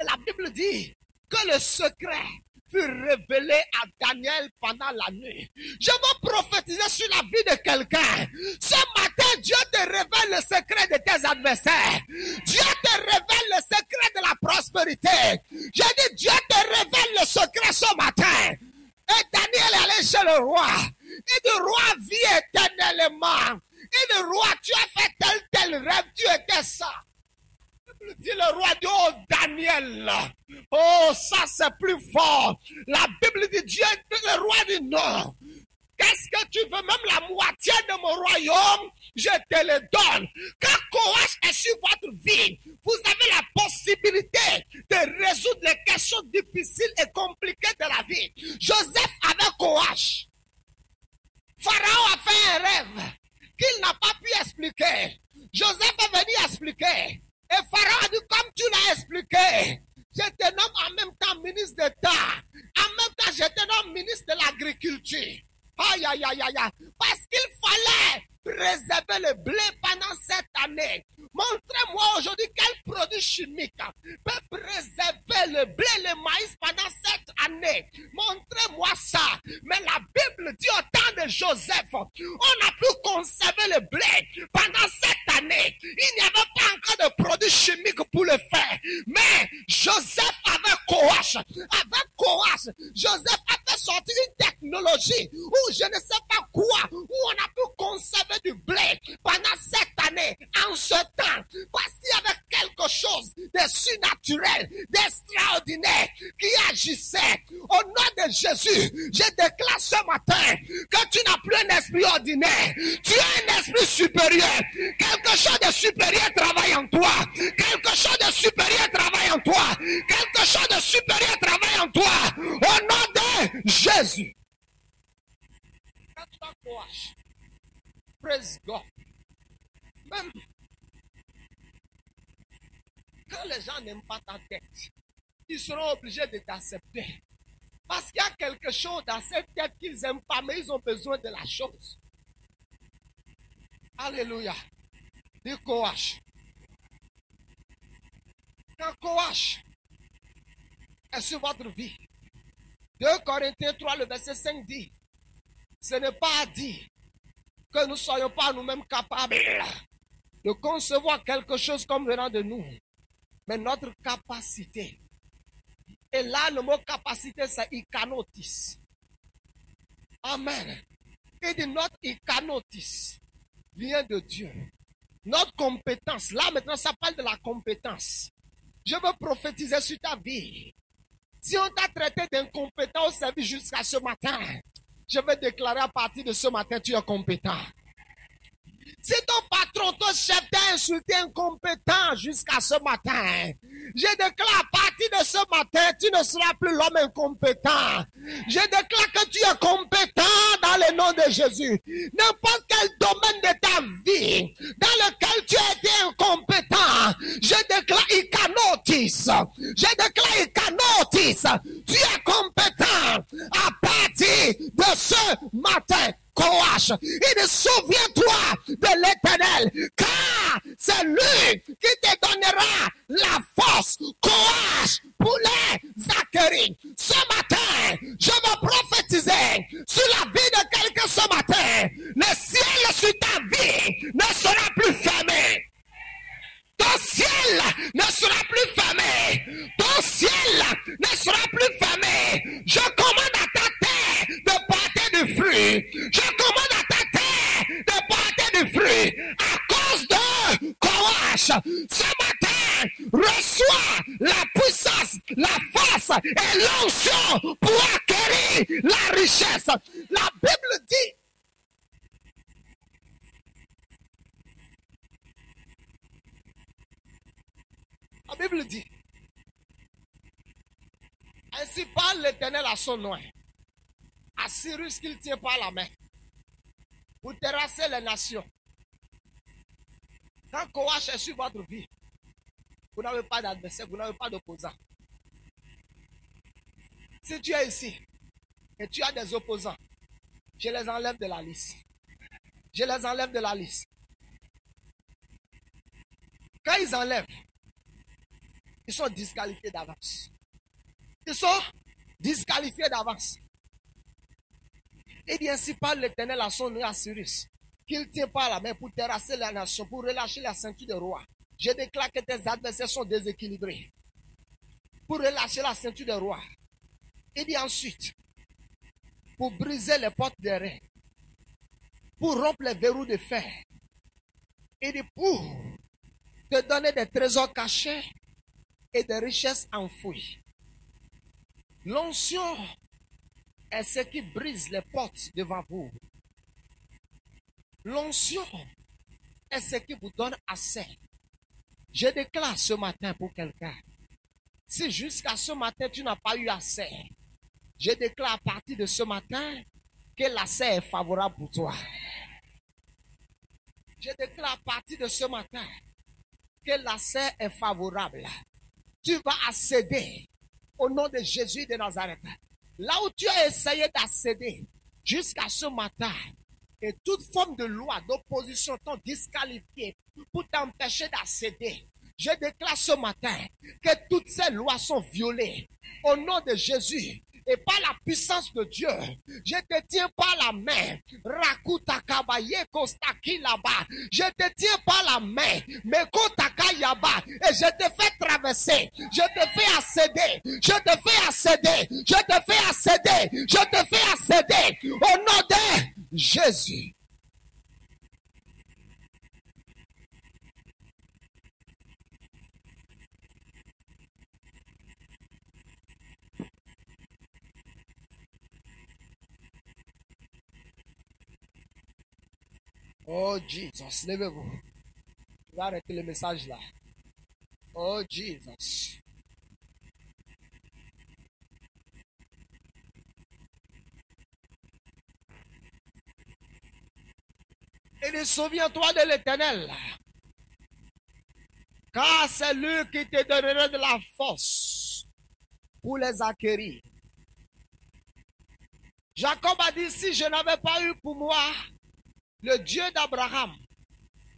Et la Bible dit que le secret fut révélé à Daniel pendant la nuit. Je veux prophétiser sur la vie de quelqu'un. Ce matin, Dieu te révèle le secret de tes adversaires. Dieu te révèle le secret de la prospérité. Je dis, Dieu te révèle le secret ce matin. Et Daniel est allé chez le roi. Il dit, roi, vis éternellement. Il dit, roi, tu as fait tel rêve, tu étais ça. Dit le roi dit, oh Daniel, oh ça c'est plus fort. La Bible dit, Dieu, le roi dit non. Qu'est-ce que tu veux? Même la moitié de mon royaume, je te le donne. Quand Koach est sur votre vie, vous avez la possibilité de résoudre les questions difficiles et compliquées de la vie. Joseph avait Koach. Pharaon a fait un rêve qu'il n'a pas pu expliquer. Joseph est venu expliquer. Et Pharaon a dit, comme tu l'as expliqué, je te nomme en même temps ministre d'État. En même temps, je te nomme ministre de l'Agriculture. Aïe, aïe, aïe, aïe. Parce qu'il fallait préserver le blé pendant cette année. Montrez-moi aujourd'hui quel produit chimique peut préserver le blé, le maïs pendant cette année. Montrez-moi ça. Mais la Bible dit au temps de Joseph, on a pu conserver le blé pendant cette année. Il n'y avait pas encore de produits chimiques pour le faire. Mais Joseph avait Koach. Avec Koach, Joseph a fait sortir une technologie où je ne sais pas quoi, où on a pu conserver du blé pendant cette année, en ce temps, parce qu'il y avait quelque chose de surnaturel, d'extraordinaire qui agissait. Au nom de Jésus, je déclare ce matin que tu n'as plus un esprit ordinaire, tu as un esprit supérieur. Quelque chose de supérieur travaille en toi. Quelque chose de supérieur travaille en toi. Quelque chose de supérieur travaille en toi. Au nom de Jésus. Quand tu as courage, praise God. Même quand les gens n'aiment pas ta tête, ils seront obligés de t'accepter. Parce qu'il y a quelque chose dans cette tête qu'ils n'aiment pas, mais ils ont besoin de la chose. Alléluia. Dis courage. Quand courage est sur votre vie. 2 Corinthiens 3, le verset 5 dit, ce n'est pas à dire que nous ne soyons pas nous-mêmes capables de concevoir quelque chose comme venant de nous, mais notre capacité. Et là, le mot capacité, c'est ikanotis. Amen. Il dit notre ikanotis vient de Dieu. Notre compétence, là maintenant, ça parle de la compétence. Je veux prophétiser sur ta vie. Si on t'a traité d'incompétent au service jusqu'à ce matin, je vais déclarer à partir de ce matin, tu es compétent. Si ton patron, ton chef t'a insulté incompétent jusqu'à ce matin, je déclare à partir de ce matin, tu ne seras plus l'homme incompétent. Je déclare que tu es compétent dans le nom de Jésus. N'importe quel domaine de ta vie dans lequel tu as été incompétent, je déclare ikanotis. Je déclare ikanotis. Tu es compétent à partir de ce matin. Courage. Il dit, souviens-toi de l'Éternel, car c'est lui qui te donnera la force. Courage pour les Zacharie. Ce matin, je veux prophétiser sur la vie de quelqu'un ce matin. Le ciel sur ta vie ne sera plus fermé. Ton ciel ne sera plus fermé. Ton ciel ne sera plus fermé. Je commande à ta terre de porter du fruit. Je commande à ta terre de porter du fruit. À cause de courage. Ce matin, reçois la puissance, la force et l'onction pour acquérir la richesse. La Bible dit, la Bible dit, ainsi parle l'Éternel à son nom, à Cyrus qu'il tient par la main, pour terrasser les nations. Quand courage est sur votre vie, vous n'avez pas d'adversaire, vous n'avez pas d'opposant. Si tu es ici et tu as des opposants, je les enlève de la liste. Je les enlève de la liste. Quand ils enlèvent, ils sont disqualifiés d'avance. Ils sont disqualifiés d'avance. Et dit ainsi parle l'Éternel à son nom à Cyrus, qu'il tient par la main pour terrasser la nation, pour relâcher la ceinture des rois. Je déclare que tes adversaires sont déséquilibrés. Pour relâcher la ceinture des rois. Il dit ensuite, pour briser les portes des reins, pour rompre les verrous de fer. Il dit pour te donner des trésors cachés et des richesses enfouies. L'onction est ce qui brise les portes devant vous. L'onction est ce qui vous donne assez. Je déclare ce matin pour quelqu'un. Si jusqu'à ce matin tu n'as pas eu assez, je déclare à partir de ce matin que l'accès est favorable pour toi. Je déclare à partir de ce matin que l'accès est favorable. Tu vas accéder au nom de Jésus de Nazareth. Là où tu as essayé d'accéder jusqu'à ce matin, et toute forme de loi d'opposition t'ont disqualifié pour t'empêcher d'accéder. Je déclare ce matin que toutes ces lois sont violées au nom de Jésus. Et par la puissance de Dieu, je te tiens par la main. Je te tiens par la main. Et je te fais traverser. Je te fais accéder. Je te fais accéder. Je te fais accéder. Je te fais accéder. Au nom de Jésus. Oh Jesus, levez-vous. Je vais arrêter le message là. Oh Jesus. Et souviens-toi de l'Éternel. Car c'est lui qui te donnera de la force pour les acquérir. Jacob a dit, si je n'avais pas eu pour moi le Dieu d'Abraham,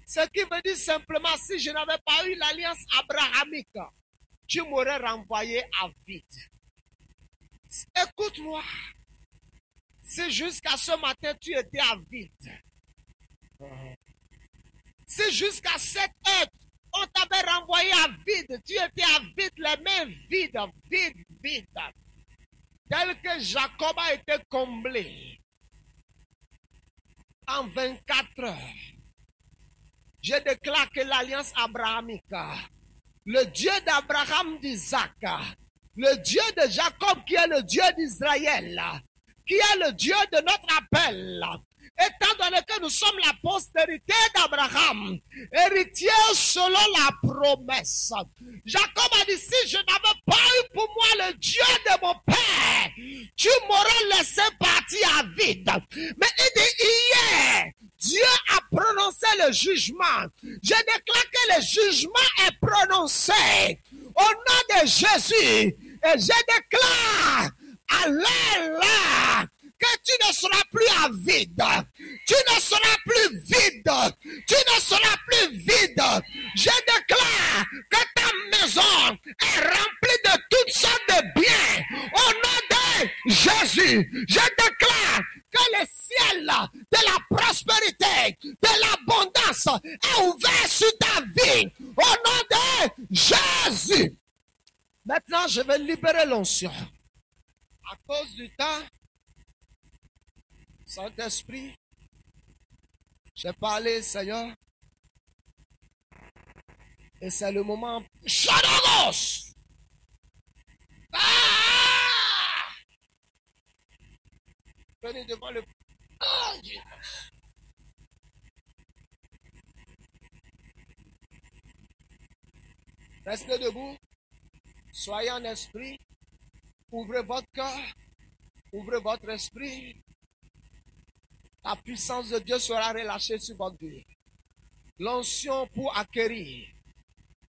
ce qui veut dire simplement, si je n'avais pas eu l'alliance abrahamique, tu m'aurais renvoyé à vide. Écoute-moi, si jusqu'à ce matin tu étais à vide, si jusqu'à cette heure on t'avait renvoyé à vide, tu étais à vide, les mains vides, vides, tel que Jacob a été comblé en 24 heures. Je déclare que l'alliance abrahamique, le Dieu d'Abraham, d'Isaac, le Dieu de Jacob qui est le Dieu d'Israël, qui est le Dieu de notre appel, étant donné que nous sommes la postérité d'Abraham, héritier selon la promesse. Jacob a dit, si je n'avais pas eu pour moi le Dieu de mon père, tu m'aurais laissé partir à vide. Mais il dit, hier, Dieu a prononcé le jugement. Je déclare que le jugement est prononcé au nom de Jésus. Et je déclare, alléluia, que tu ne seras plus à vide. Tu ne seras plus vide. Tu ne seras plus vide. Je déclare que ta maison est remplie de toutes sortes de biens. Au nom de Jésus, je déclare que le ciel de la prospérité, de l'abondance est ouvert sur ta vie. Au nom de Jésus. Maintenant, je vais libérer l'onction. À cause du temps, Saint-Esprit, j'ai parlé, Seigneur, et c'est le moment. Chadogos! Ah! Venez devant le. Oh, Dieu. Restez debout. Soyez en esprit. Ouvrez votre cœur. Ouvrez votre esprit. La puissance de Dieu sera relâchée sur votre vie. L'onction pour acquérir.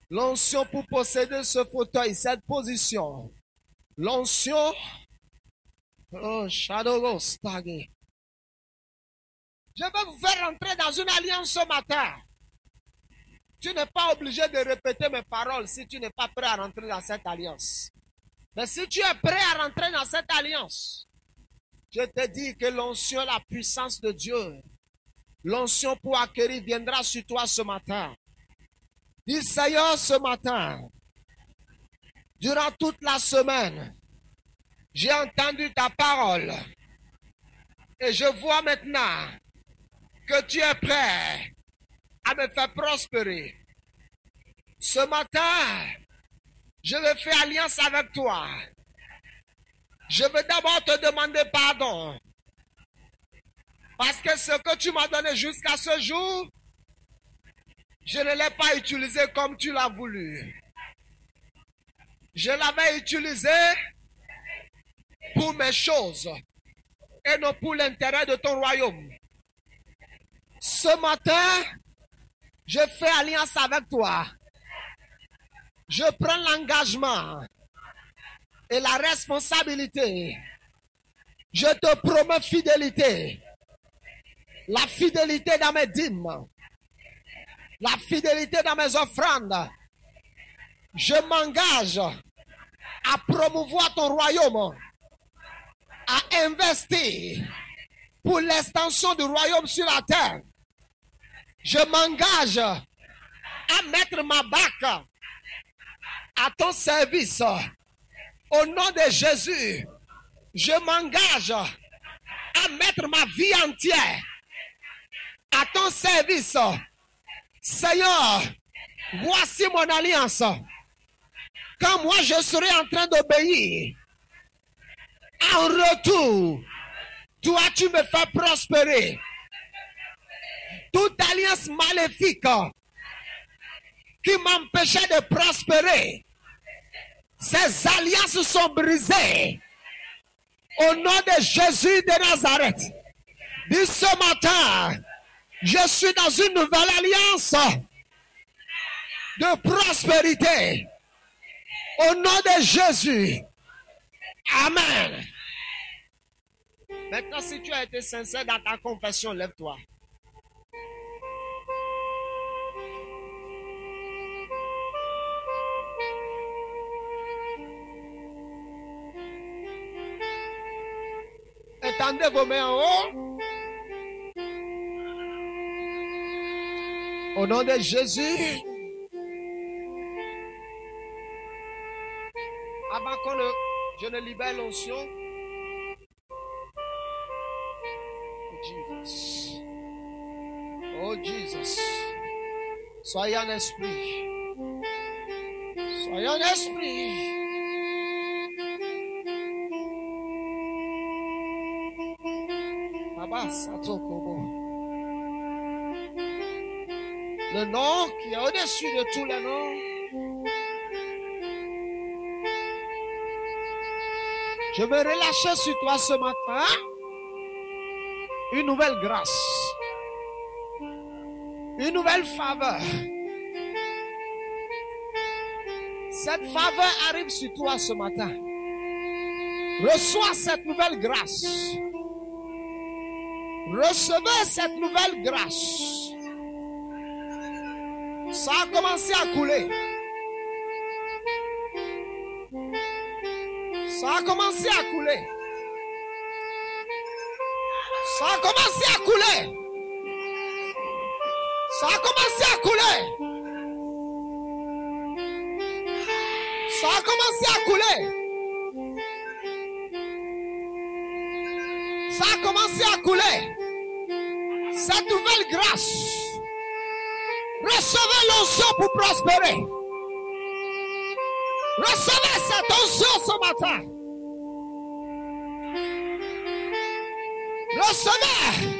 L'onction pour posséder ce fauteuil, cette position. L'onction. Oh, Shadow Stagé. Je vais vous faire rentrer dans une alliance ce matin. Tu n'es pas obligé de répéter mes paroles si tu n'es pas prêt à rentrer dans cette alliance. Mais si tu es prêt à rentrer dans cette alliance, je te dis que l'onction, la puissance de Dieu, l'onction pour acquérir viendra sur toi ce matin. Dis Seigneur, ce matin, durant toute la semaine, j'ai entendu ta parole et je vois maintenant que tu es prêt à me faire prospérer. Ce matin, je vais faire alliance avec toi. Je veux d'abord te demander pardon. Parce que ce que tu m'as donné jusqu'à ce jour, je ne l'ai pas utilisé comme tu l'as voulu. Je l'avais utilisé pour mes choses et non pour l'intérêt de ton royaume. Ce matin, je fais alliance avec toi. Je prends l'engagement et la responsabilité. Je te promets fidélité. La fidélité dans mes dîmes. La fidélité dans mes offrandes. Je m'engage à promouvoir ton royaume. À investir pour l'extension du royaume sur la terre. Je m'engage à mettre ma barque à ton service. Au nom de Jésus, je m'engage à mettre ma vie entière à ton service. Seigneur, voici mon alliance. Quand moi je serai en train d'obéir, en retour, toi tu me fais prospérer. Toute alliance maléfique qui m'empêchait de prospérer, ces alliances sont brisées. Au nom de Jésus de Nazareth. Dis ce matin, je suis dans une nouvelle alliance de prospérité. Au nom de Jésus. Amen. Maintenant, si tu as été sincère dans ta confession, lève-toi. Étendez vos mains en haut. Au nom de Jésus. Avant que je ne libère l'onction. Oh Jesus. Oh Jesus. Soyez en esprit. Soyez en esprit. Le nom qui est au-dessus de tous les noms. Je veux relâcher sur toi ce matin une nouvelle grâce, une nouvelle faveur. Cette faveur arrive sur toi ce matin. Reçois cette nouvelle grâce. Recevez cette nouvelle grâce. Ça a commencé à couler. Ça a commencé à couler. Ça a commencé à couler. Ça a commencé à couler. Ça a commencé à couler. Ça a commencé à couler. Cette nouvelle grâce. Recevez l'onction pour prospérer. Recevez cette onction ce matin. Recevez.